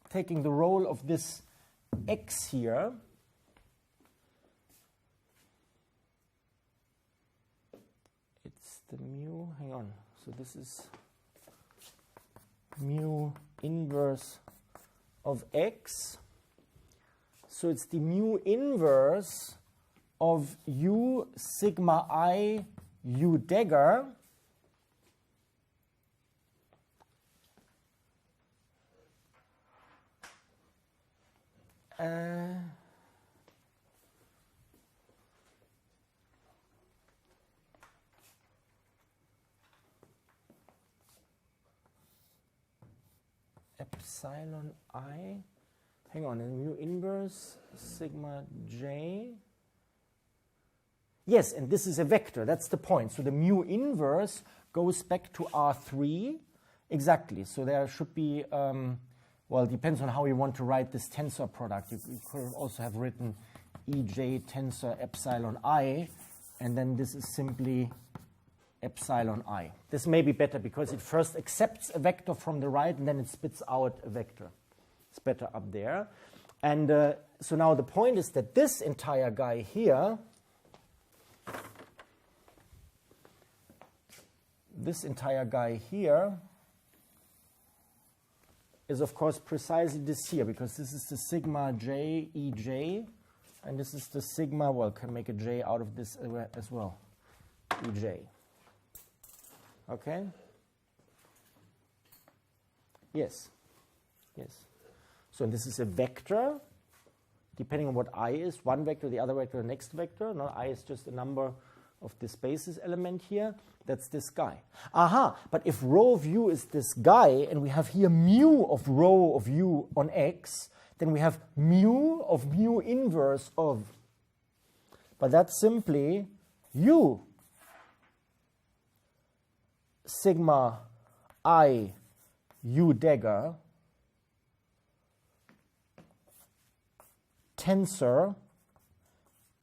taking the role of this x here. It's the mu, hang on. So this is mu inverse of x. So it's the mu inverse of u sigma I u dagger epsilon I, hang on, and mu inverse sigma j. Yes, and this is a vector, that's the point. So the mu inverse goes back to R3, exactly. So there should be, well, it depends on how you want to write this tensor product. You could also have written EJ tensor epsilon I, and then this is simply epsilon I. This may be better because it first accepts a vector from the right and then it spits out a vector. It's better up there. And so now the point is that this entire guy here, is of course precisely this here, because this is the sigma j EJ, and this is the sigma, well, can make a j out of this as well, EJ. Okay? Yes. Yes. So this is a vector, depending on what I is, one vector, the other vector, the next vector. No, I is just a number of this basis element here. That's this guy. Aha, but if rho of u is this guy, and we have here mu of rho of u on x, then we have mu of mu inverse of. But that's simply u sigma I u dagger tensor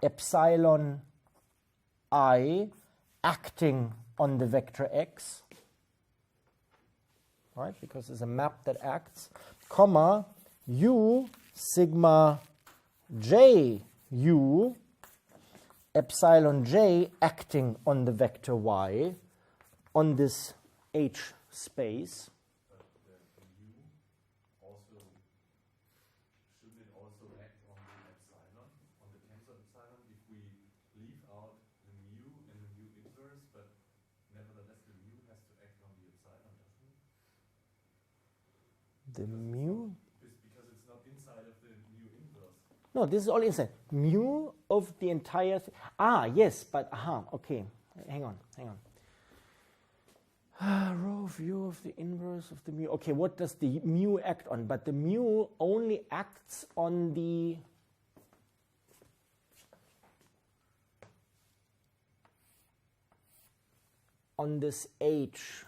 epsilon I acting on the vector x, right? Because it's a map that acts, comma, u sigma j u epsilon j acting on the vector y on this H space. But the u also, shouldn't it also act on the epsilon, on the tensor epsilon, if we leave out the mu and the mu inverse, but nevertheless the mu has to act on the epsilon, doesn't it? The mu? Because it's not inside of the mu inverse. No, this is all inside. Mu of the entire yes, but okay. Hang on. Rho of u of the inverse of the mu. Okay, what does the mu act on? But the mu only acts on the this H.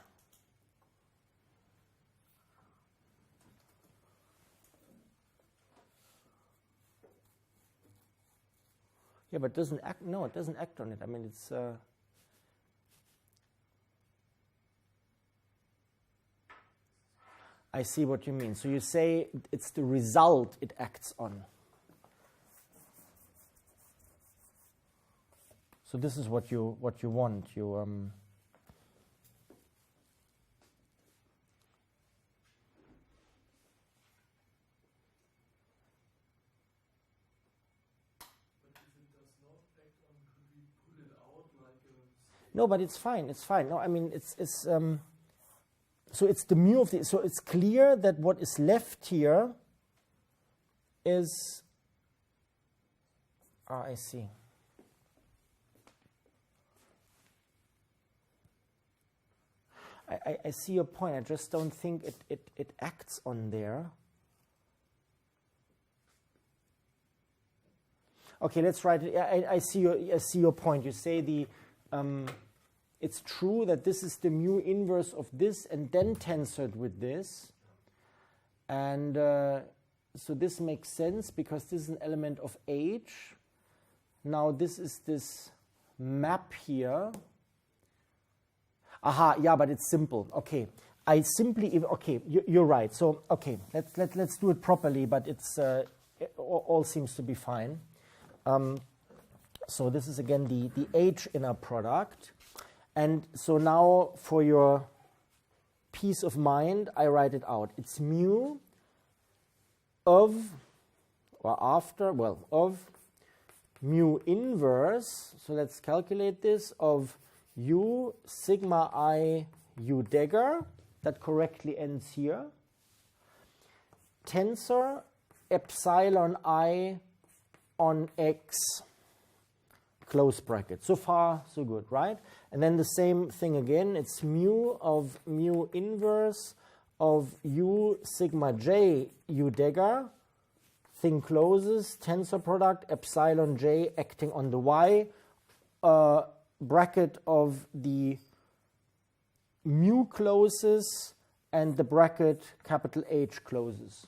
Yeah, but it doesn't act. No, it doesn't act on it. I mean, it's. I see what you mean. So you say it's the result it acts on. So this is what you want. You No, but it's fine. It's fine. No, I mean it's so it's the mu of the. So it's clear that what is left here is. I see. I see your point. I just don't think it acts on there. Okay, let's write it. I see your point. You say the. It's true that this is the mu inverse of this and then tensored with this. And so this makes sense because this is an element of H. Now this is this map here. Yeah, but it's simple. Okay, I simply, okay, you're right. So, okay, let's do it properly, but it's it all seems to be fine. So this is again the H inner product. And so now for your peace of mind, I write it out. It's mu of, or after, well, of mu inverse, so let's calculate this, of u sigma I u dagger, that correctly ends here, tensor epsilon I on x, close bracket. So far, so good, right? And then the same thing again. It's mu of mu inverse of u sigma j u dagger. Thing closes. Tensor product epsilon j acting on the y. Bracket of the mu closes and the bracket capital H closes.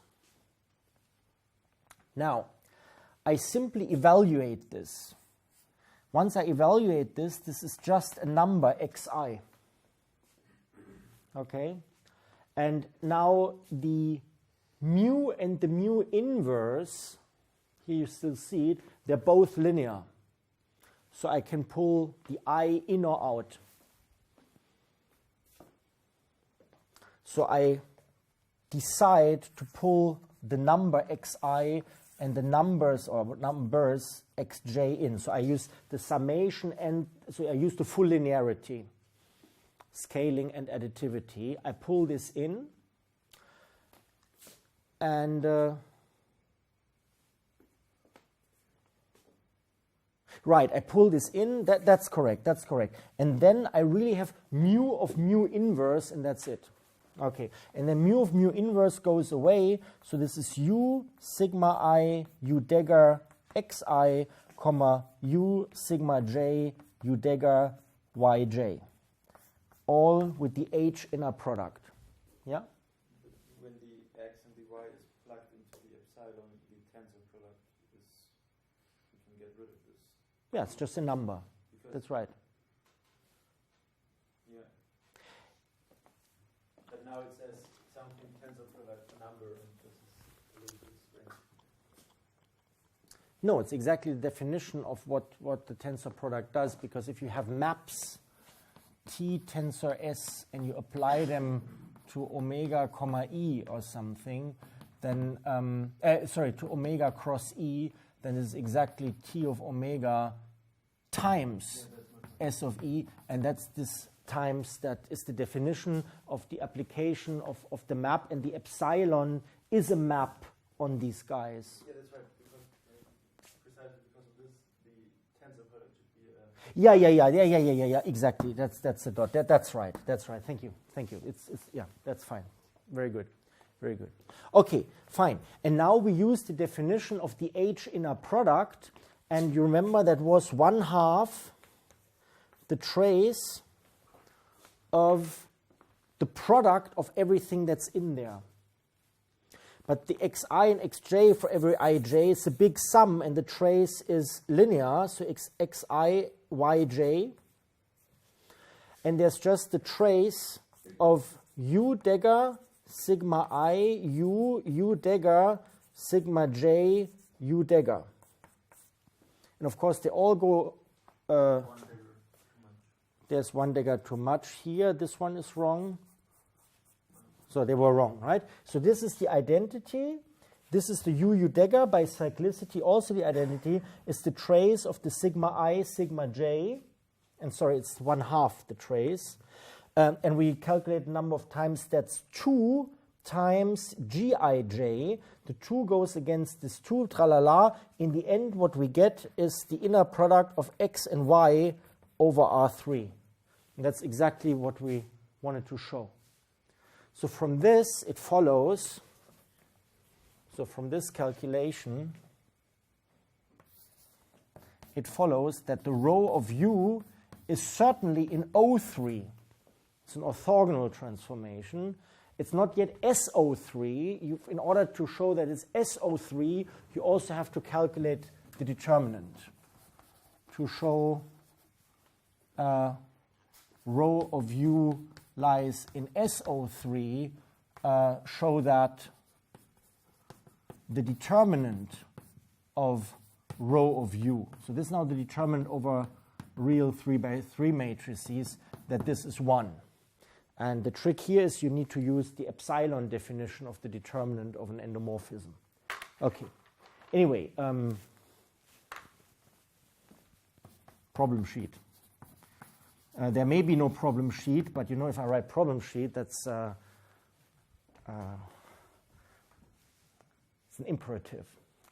Now, I simply evaluate this. Once I evaluate this, this is just a number xi. Okay? And now the mu and the mu inverse, here you still see it, they're both linear. So I can pull the I in or out. So I decide to pull the number xi and the numbers xj in. So I use the summation and so I use the full linearity, scaling and additivity. I pull this in and Right, I pull this in, that's correct, that's correct. And then I really have mu of mu inverse, and that's it. Okay, and then mu of mu inverse goes away, so this is u sigma I u dagger xi, comma u sigma j u dagger yj, all with the h inner product. Yeah? When the x and the y is plugged into the epsilon, the tensor product is, we can get rid of this. Yeah, it's just a number. Because That's right. Yeah. But now it says something tensor product number, and this is a little bit strange. No, it's exactly the definition of what the tensor product does, because if you have maps T tensor S and you apply them to omega comma E or something, then, to omega cross E, then it's exactly T of omega times S of E, and that's this times, that is the definition of the application of the map, and the epsilon is a map on these guys. Yeah, that's right. Because precisely because of this, the tensor product should be Yeah, exactly. That's the dot. That's right. Thank you. It's yeah, that's fine. Very good. Okay, fine. And now we use the definition of the H inner product, and you remember that was 1/2 the trace of the product of everything that's in there. But the xi and xj for every ij is a big sum, and the trace is linear, so xi yj. And there's just the trace of u dagger sigma I u dagger sigma j u dagger. And of course they all go, there's one dagger too much here, this one is wrong. So they were wrong, right? So this is the identity. This is the u dagger by cyclicity. Also the identity is the trace of the sigma I, sigma j. And sorry, it's 1/2 the trace. And we calculate the number of times. That's 2 times gij. The 2 goes against this 2, tralala. In the end, what we get is the inner product of x and y over R3. And that's exactly what we wanted to show. So from this, it follows, so from this calculation, it follows that the row of u is certainly in O3. It's an orthogonal transformation. It's not yet SO3. In order to show that it's SO3, you also have to calculate the determinant. To show row of u lies in SO3, show that the determinant of row of u, so this is now the determinant over real 3×3 matrices, that this is 1. And the trick here is you need to use the epsilon definition of the determinant of an endomorphism. Okay. Anyway, problem sheet. There may be no problem sheet, but you know, if I write problem sheet, that's it's an imperative.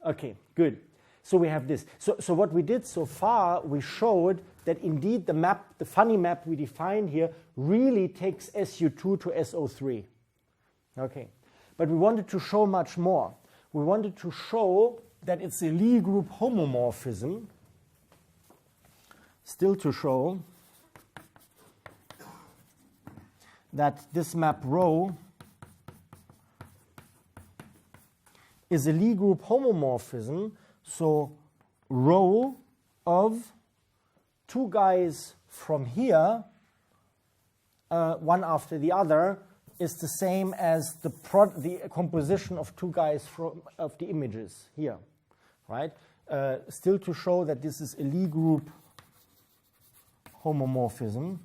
Okay, good. So we have this. So what we did so far, we showed that indeed the map, the funny map we defined here, really takes SU2 to SO3. Okay, but we wanted to show much more. We wanted to show that it's a Lie group homomorphism. Still to show that this map rho is a Lie group homomorphism, so rho of two guys from here, one after the other, is the same as the composition of two guys of the images here, right? Still to show that this is a Lie group homomorphism.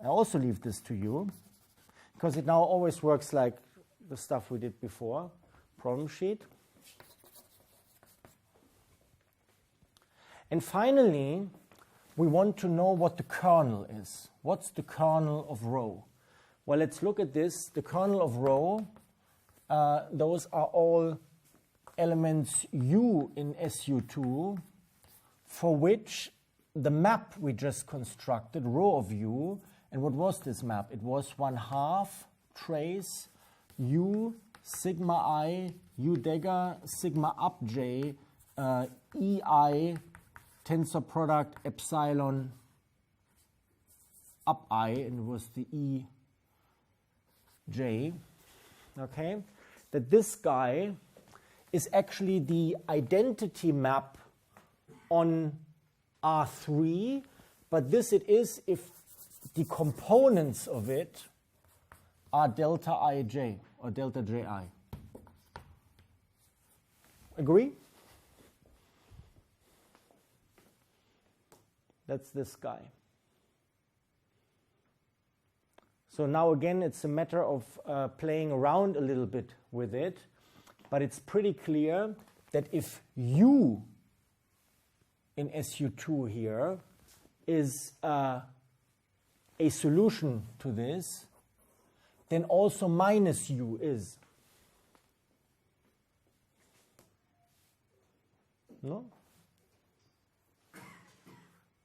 I also leave this to you, because it now always works like the stuff we did before, problem sheet. And finally, we want to know what the kernel is. What's the kernel of rho? Well, let's look at this. The kernel of rho, those are all elements u in SU2. for which the map we just constructed, rho of u, and what was this map? It was 1/2 trace u sigma I u dagger sigma up j ei tensor product epsilon up I, and it was the e j, okay, that this guy is actually the identity map on R3, but this it is if the components of it are delta ij or delta ji. Agree? That's this guy. So now again, it's a matter of playing around a little bit with it, but it's pretty clear that if U in SU2 here is a solution to this, then also minus U is. No?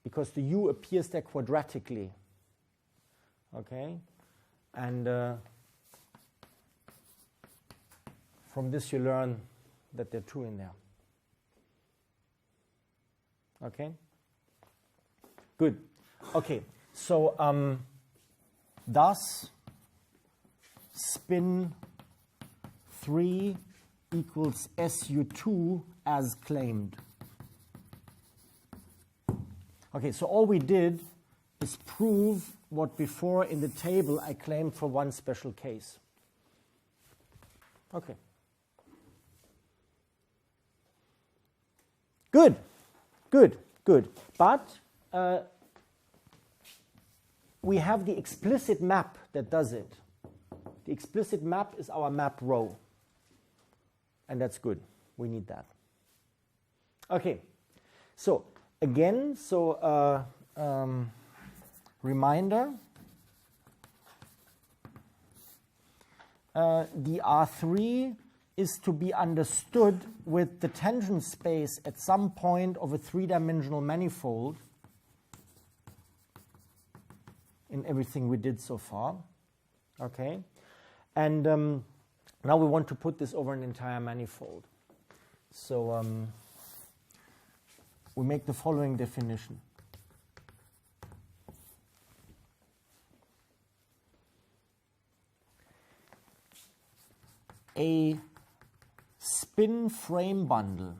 Because the U appears there quadratically. Okay? And from this you learn that there are two in there. Okay? Good. Okay, so thus spin 3 equals SU2 as claimed. Okay, so all we did is prove what before in the table I claimed for one special case. Okay. Good, good, good. But we have the explicit map that does it. The explicit map is our map rho. And that's good. We need that. Okay. So again, reminder, the R3 is to be understood with the tangent space at some point of a three-dimensional manifold in everything we did so far. Okay? And now we want to put this over an entire manifold. So we make the following definition. A spin frame bundle,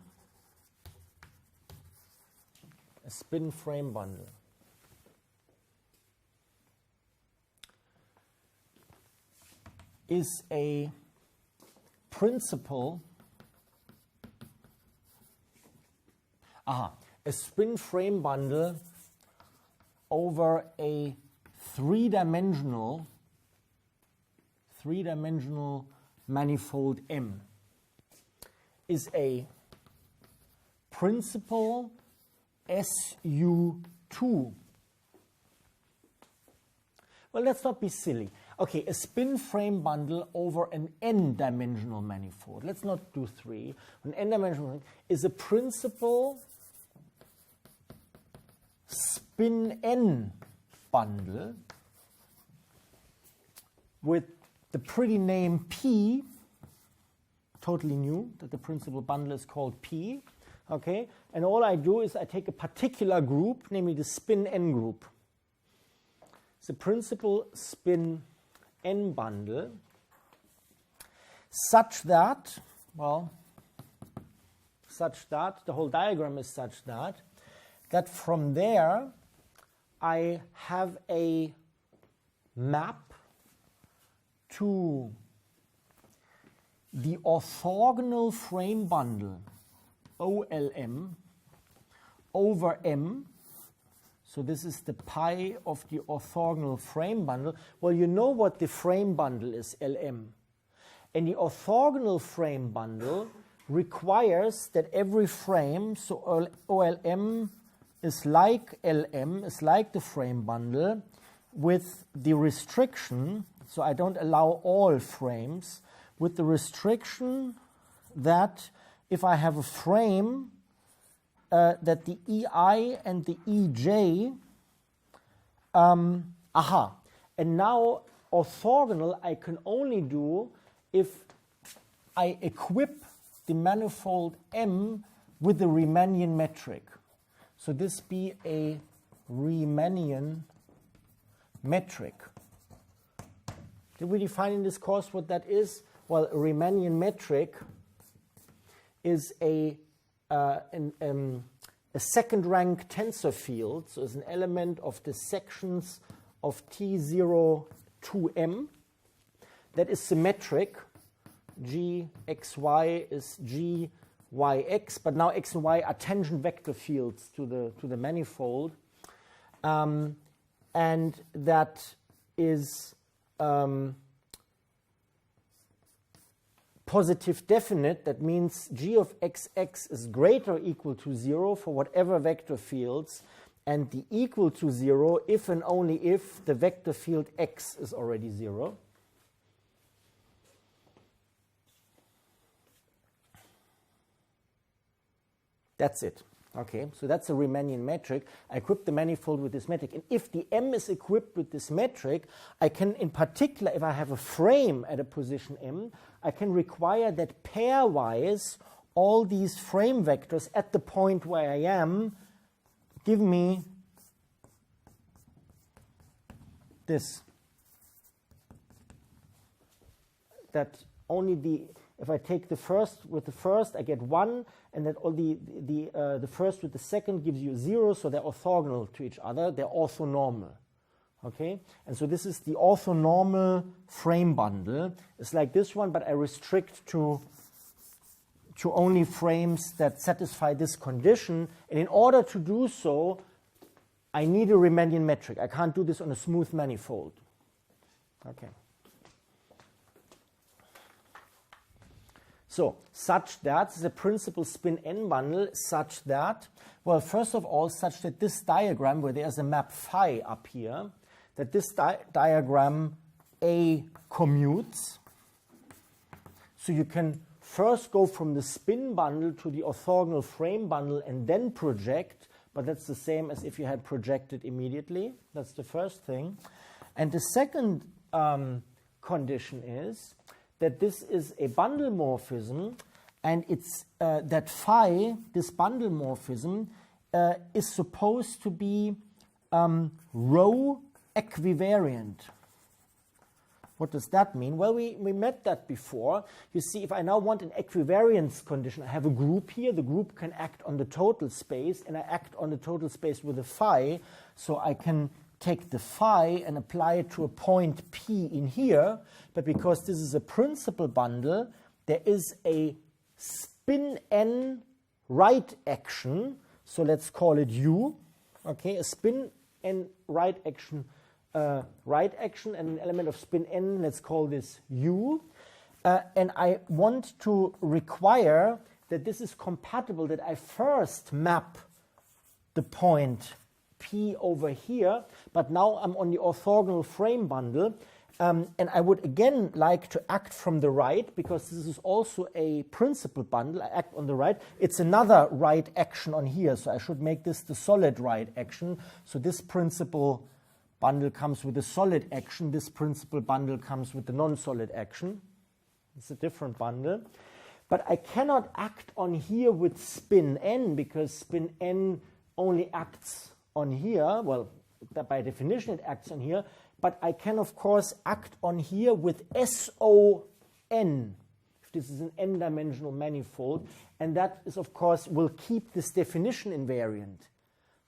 is a principle. A spin frame bundle over a three-dimensional manifold M is a principal SU2. Well, let's not be silly. Okay, a spin frame bundle over an n-dimensional manifold. Let's not do 3. An n-dimensional is a principal spin n bundle with the pretty name P, totally new that the principal bundle is called P, okay? And all I do is I take a particular group, namely the spin n group. It's a principal spin n bundle such that, the whole diagram is such that from there I have a map to the orthogonal frame bundle OLM over M. So this is the pi of the orthogonal frame bundle. Well, you know what the frame bundle is, LM. And the orthogonal frame bundle requires that every frame, so OLM is like LM, is like the frame bundle, with the restriction, so I don't allow all frames, with the restriction that if I have a frame that the EI and the EJ, and now orthogonal I can only do if I equip the manifold M with the Riemannian metric. So this be a Riemannian metric. Did we define in this course what that is? Well, a Riemannian metric is a second-rank tensor field, so it's an element of the sections of T0 to M that is symmetric. Gxy is Gyx, but now x and y are tangent vector fields to the manifold, and that is positive definite. That means g of xx is greater or equal to 0 for whatever vector fields, and the equal to 0 if and only if the vector field x is already 0. That's it. Okay, so that's a Riemannian metric. I equip the manifold with this metric. And if the M is equipped with this metric, I can, in particular, if I have a frame at a position M, I can require that pairwise all these frame vectors at the point where I am give me this. That only the, if I take the first with the first, I get 1, and that all the first with the second gives you 0, so they're orthogonal to each other. They're orthonormal. Okay, and so this is the orthonormal frame bundle. It's like this one, but I restrict to only frames that satisfy this condition. And in order to do so, I need a Riemannian metric. I can't do this on a smooth manifold. Okay. So, such that, this is a principal spin n bundle, such that, well, first of all, such that this diagram, where there's a map phi up here, that this diagram A commutes. So you can first go from the spin bundle to the orthogonal frame bundle and then project, but that's the same as if you had projected immediately. That's the first thing. And the second condition is that this is a bundle morphism, and it's that phi, this bundle morphism, is supposed to be rho equivariant. What does that mean? Well, we met that before. You see, if I now want an equivariance condition, I have a group here. The group can act on the total space, and I act on the total space with a phi. So I can take the phi and apply it to a point P in here. But because this is a principal bundle, there is a spin n right action. So let's call it U. Okay, a spin n right action. And an element of spin n, let's call this U. And I want to require that this is compatible, that I first map the point P over here, but now I'm on the orthogonal frame bundle. And I would again like to act from the right, because this is also a principal bundle. I act on the right. It's another right action on here, so I should make this the solid right action. So this principal bundle comes with a solid action. This principal bundle comes with the non-solid action. It's a different bundle. But I cannot act on here with spin n, because spin n only acts on here. Well, by definition it acts on here. But I can, of course, act on here with SON, if this is an n-dimensional manifold. And that is, of course, will keep this definition invariant.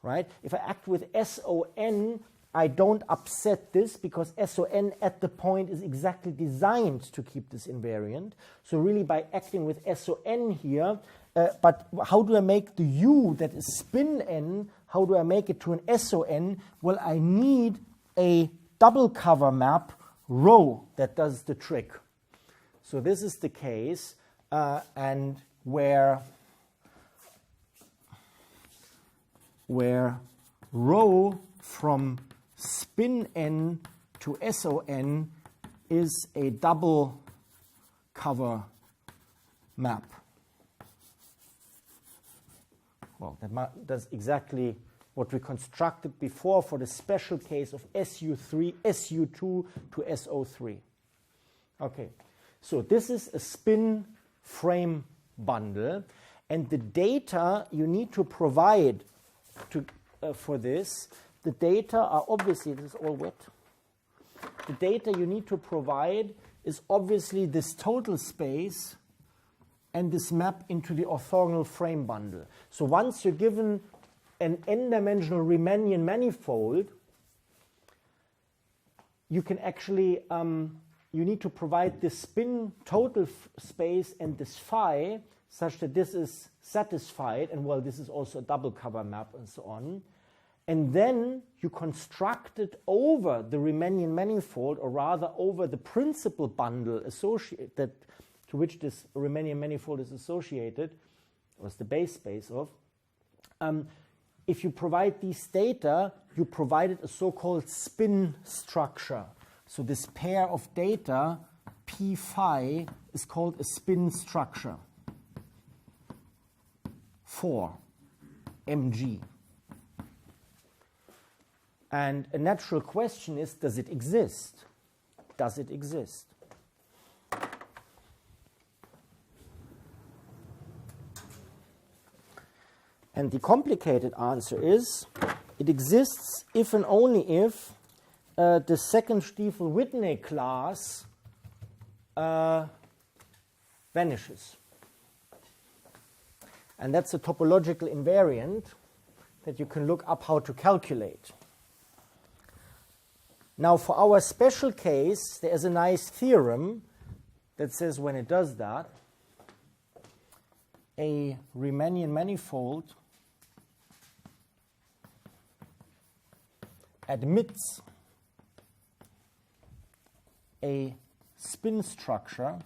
Right? If I act with SON, I don't upset this, because SON at the point is exactly designed to keep this invariant. So really by acting with SON here, but how do I make the U that is spin n, how do I make it to an SON? Well, I need a double cover map rho that does the trick. So this is the case, and where rho from spin n to SON is a double cover map. well, that's exactly what we constructed before for the special case of SU2 to SO3. Okay, so this is a spin frame bundle, and the data you need to provide for this, the data are obviously, this is all wet. The data you need to provide is obviously this total space and this map into the orthogonal frame bundle. So once you're given an n-dimensional Riemannian manifold, you can actually, you need to provide this spin total space and this phi such that this is satisfied, and well, this is also a double cover map and so on. And then you construct it over the Riemannian manifold, or rather over the principal bundle associated to which this Riemannian manifold is associated, or is the base space of. If you provide these data, you provided a so-called spin structure. So this pair of data, P phi, is called a spin structure for Mg. And a natural question is, does it exist? Does it exist? And the complicated answer is, it exists if and only if the second Stiefel-Whitney class vanishes. And that's a topological invariant that you can look up how to calculate. Now, for our special case, there is a nice theorem that says when it does that, a Riemannian manifold admits a spin structure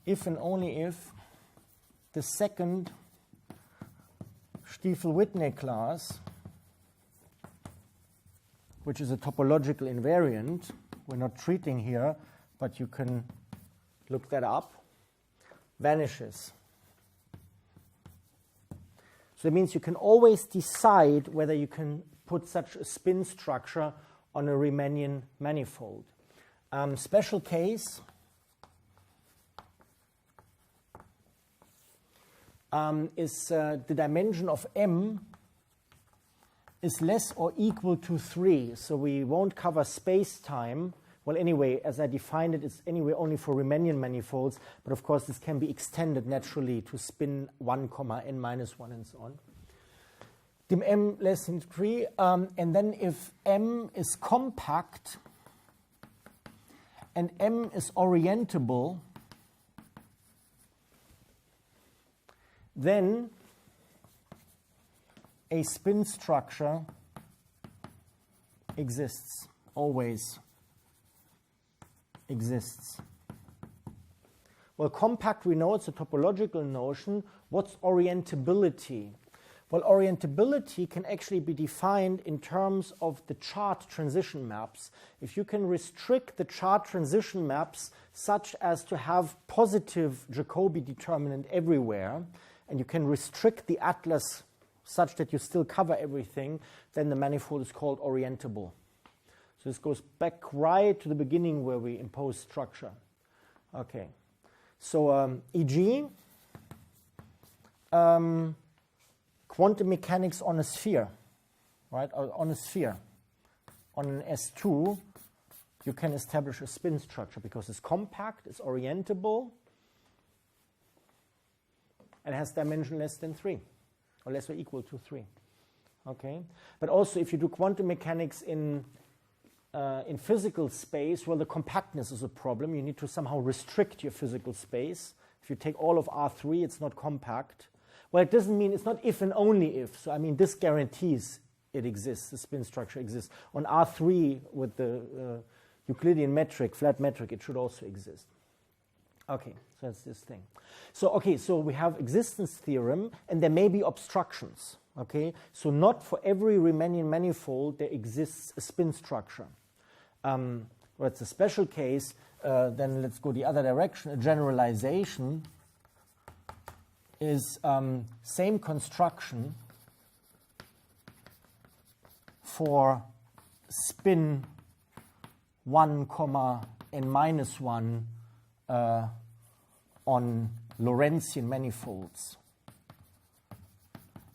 if and only if the second Stiefel-Whitney class, which is a topological invariant, we're not treating here, but you can look that up, vanishes. So it means you can always decide whether you can put such a spin structure on a Riemannian manifold. Special case is the dimension of M is less or equal to 3. So we won't cover space-time. Well, anyway, as I defined it, it's anyway only for Riemannian manifolds. But of course, this can be extended naturally to spin 1, n minus 1, and so on. Dim M less than 3. And then if M is compact and M is orientable, then a spin structure exists, always exists. Well, compact, we know it's a topological notion. What's orientability? Well, orientability can actually be defined in terms of the chart transition maps. If you can restrict the chart transition maps such as to have positive Jacobi determinant everywhere, and you can restrict the atlas such that you still cover everything, then the manifold is called orientable. So this goes back right to the beginning where we impose structure. Okay, so e.g., quantum mechanics on a sphere, right? On a sphere, on an S2, you can establish a spin structure because it's compact, it's orientable, and has dimension less than 3. Or less or equal to 3. Okay, but also if you do quantum mechanics in physical space, well, the compactness is a problem. You need to somehow restrict your physical space. If you take all of R3, it's not compact. Well, it doesn't mean it's not if and only if. So I mean, this guarantees it exists. The spin structure exists on R3 with the Euclidean metric, flat metric. It should also exist. Okay, so that's this thing. So, okay, so we have existence theorem, and there may be obstructions. Okay, so not for every Riemannian manifold there exists a spin structure. Well, it's a special case. Then let's go the other direction. A generalization is same construction for spin 1, n minus 1 on Lorentzian manifolds.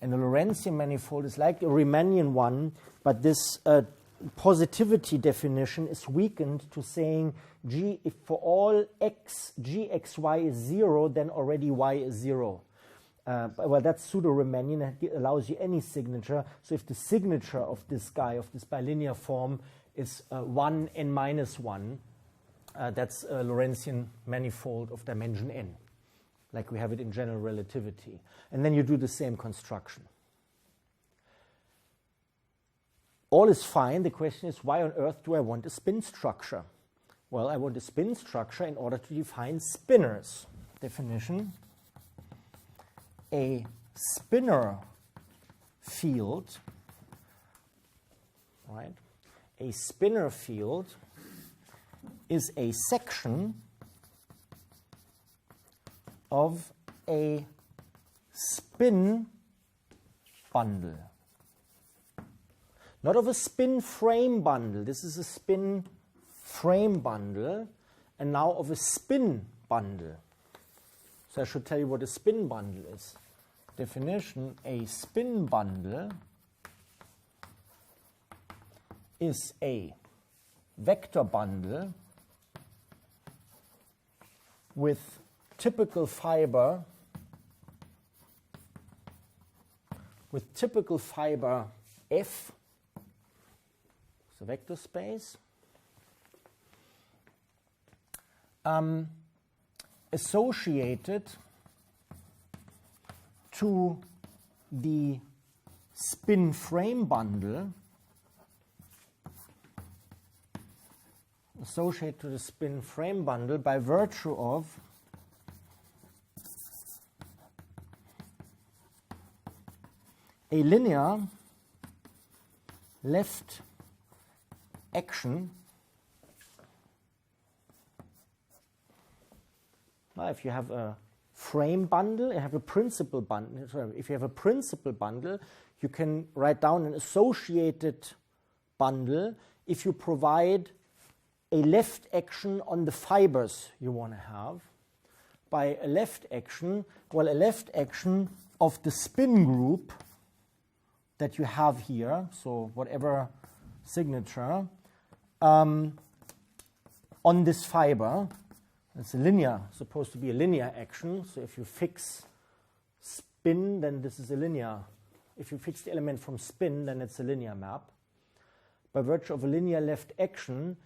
And a Lorentzian manifold is like a Riemannian one, but this positivity definition is weakened to saying G, if for all x, gxy is 0, then already y is 0. Well, that's pseudo-Riemannian. It allows you any signature. So if the signature of this guy, of this bilinear form, is 1, n minus 1, that's a Lorentzian manifold of dimension n, like we have it in general relativity. And then you do the same construction. All is fine. The question is, why on earth do I want a spin structure? Well, I want a spin structure in order to define spinors. Definition: a spinor field, right? A spinor field is a section of a spin bundle. Not of a spin frame bundle. This is a spin frame bundle, and now of a spin bundle. So I should tell you what a spin bundle is. Definition: a spin bundle is a vector bundle with typical fiber F, so vector space, associated to the spin frame bundle, by virtue of a linear left action. Now, if you have a frame bundle, you have a principal bundle. Sorry, if you have a principal bundle, you can write down an associated bundle if you provide a left action on the fibers you want to have. By a left action, well, a left action of the spin group that you have here, so whatever signature, on this fiber. It's a linear, supposed to be a linear action. So if you fix spin, then this is a linear. If you fix the element from spin, then it's a linear map. By virtue of a linear left action,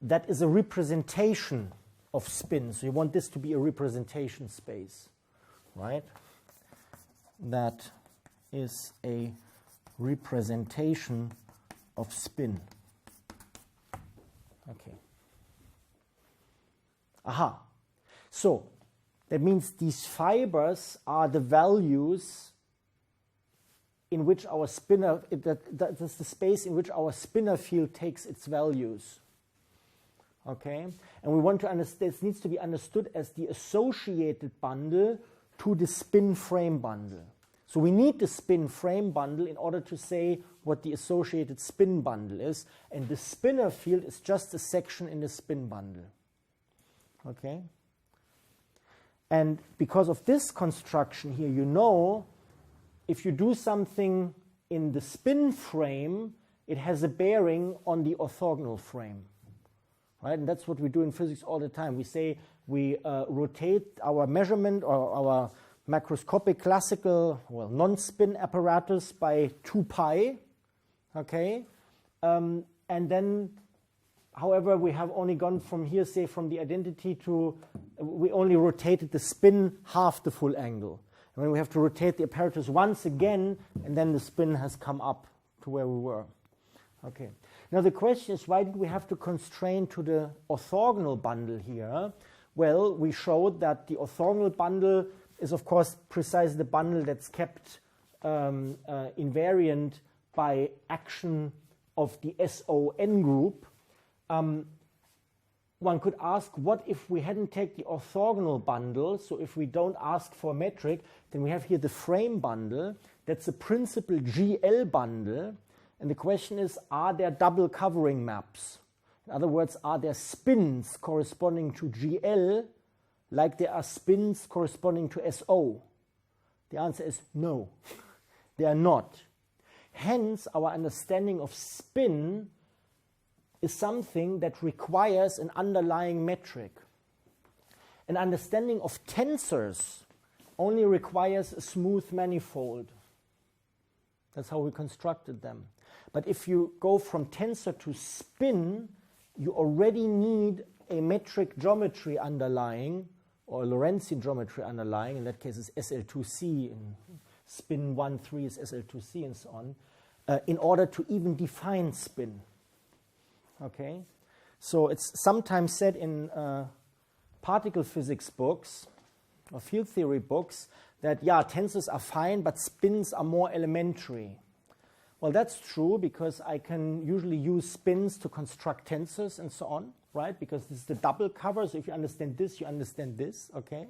that is a representation of spin. So you want this to be a representation space, right? That is a representation of spin. Okay. Aha. So that means these fibers are the values in which our spinor, that's the space in which our spinor field takes its values. Okay? And we want to understand, this needs to be understood as the associated bundle to the spin frame bundle. So we need the spin frame bundle in order to say what the associated spin bundle is, and the spinor field is just a section in the spin bundle. Okay? And because of this construction here, you know, if you do something in the spin frame, it has a bearing on the orthogonal frame. Right? And that's what we do in physics all the time. We say we rotate our measurement or our macroscopic classical, well, non-spin apparatus by 2 pi. Okay? And then, however, we have only gone from here, say, from the identity to, we only rotated the spin half the full angle. And then we have to rotate the apparatus once again, and then the spin has come up to where we were. Okay. Now the question is, why did we have to constrain to the orthogonal bundle here? Well, we showed that the orthogonal bundle is, of course, precisely the bundle that's kept invariant by action of the SON group. one could ask, what if we hadn't taken the orthogonal bundle? So if we don't ask for a metric, then we have here the frame bundle. That's the principal GL bundle. And the question is, are there double covering maps? In other words, are there spins corresponding to GL like there are spins corresponding to SO? The answer is no, they are not. Hence, our understanding of spin is something that requires an underlying metric. An understanding of tensors only requires a smooth manifold. That's how we constructed them. But if you go from tensor to spin, you already need a metric geometry underlying, or a Lorentzian geometry underlying. In that case, it's SL2C, and spin 1, 3 is SL2C, and so on, in order to even define spin. Okay? So it's sometimes said in particle physics books, or field theory books, that, yeah, tensors are fine, but spins are more elementary. Well, that's true, because I can usually use spins to construct tensors and so on, right? Because this is the double cover, so if you understand this, you understand this, okay?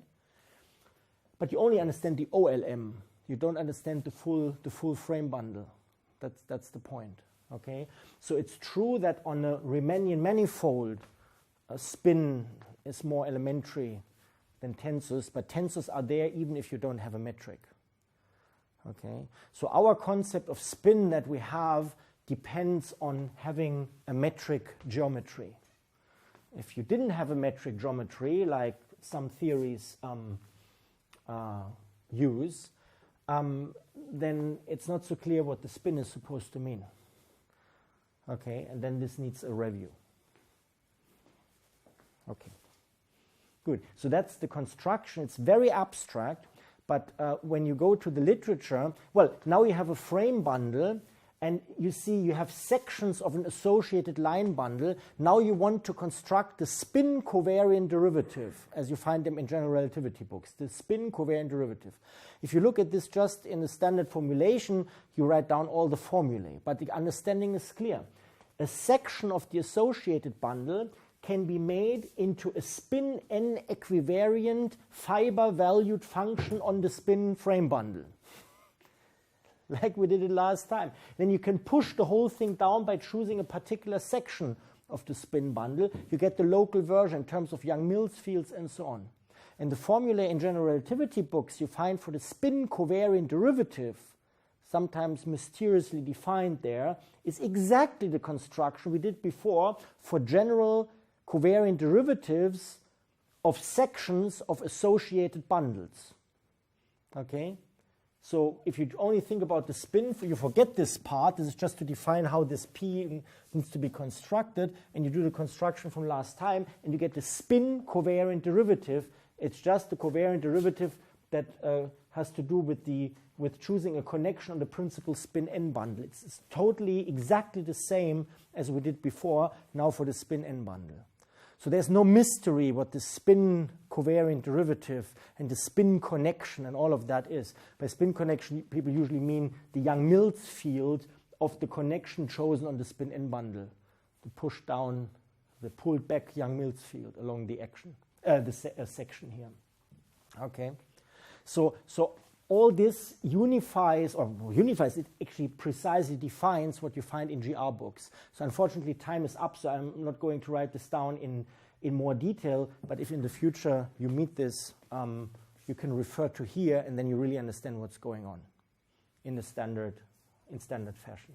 But you only understand the OLM. You don't understand the full frame bundle. That's the point, okay? So it's true that on a Riemannian manifold, a spin is more elementary than tensors, but tensors are there even if you don't have a metric. Okay, so our concept of spin that we have depends on having a metric geometry. If you didn't have a metric geometry, like some theories use, then it's not so clear what the spin is supposed to mean. Okay, and then this needs a review. Okay, good. So that's the construction. It's very abstract. But when you go to the literature, well, now you have a frame bundle, and you see you have sections of an associated line bundle. Now you want to construct the spin covariant derivative, as you find them in general relativity books, the spin covariant derivative. If you look at this just in the standard formulation, you write down all the formulae, but the understanding is clear. A section of the associated bundle can be made into a spin n equivariant fiber-valued function on the spin frame bundle, like we did it last time. Then you can push the whole thing down by choosing a particular section of the spin bundle. You get the local version in terms of Young-Mills fields and so on. And the formula in general relativity books you find for the spin covariant derivative, sometimes mysteriously defined there, is exactly the construction we did before for general covariant derivatives of sections of associated bundles. Okay? So if you only think about the spin, you forget this part. This is just to define how this P needs to be constructed, and you do the construction from last time, and you get the spin covariant derivative. It's just the covariant derivative that has to do with choosing a connection on the principal spin n bundle. It's totally exactly the same as we did before, now for the spin n bundle. So there's no mystery what the spin covariant derivative and the spin connection and all of that is. By spin connection, people usually mean the Young-Mills field of the connection chosen on the spin n bundle, the push down, the pulled back Young-Mills field along the action, section here. Okay, so all this unifies, it actually precisely defines what you find in GR books. So unfortunately time is up, so I'm not going to write this down in more detail, but if in the future you meet this, you can refer to here, and then you really understand what's going on in standard fashion.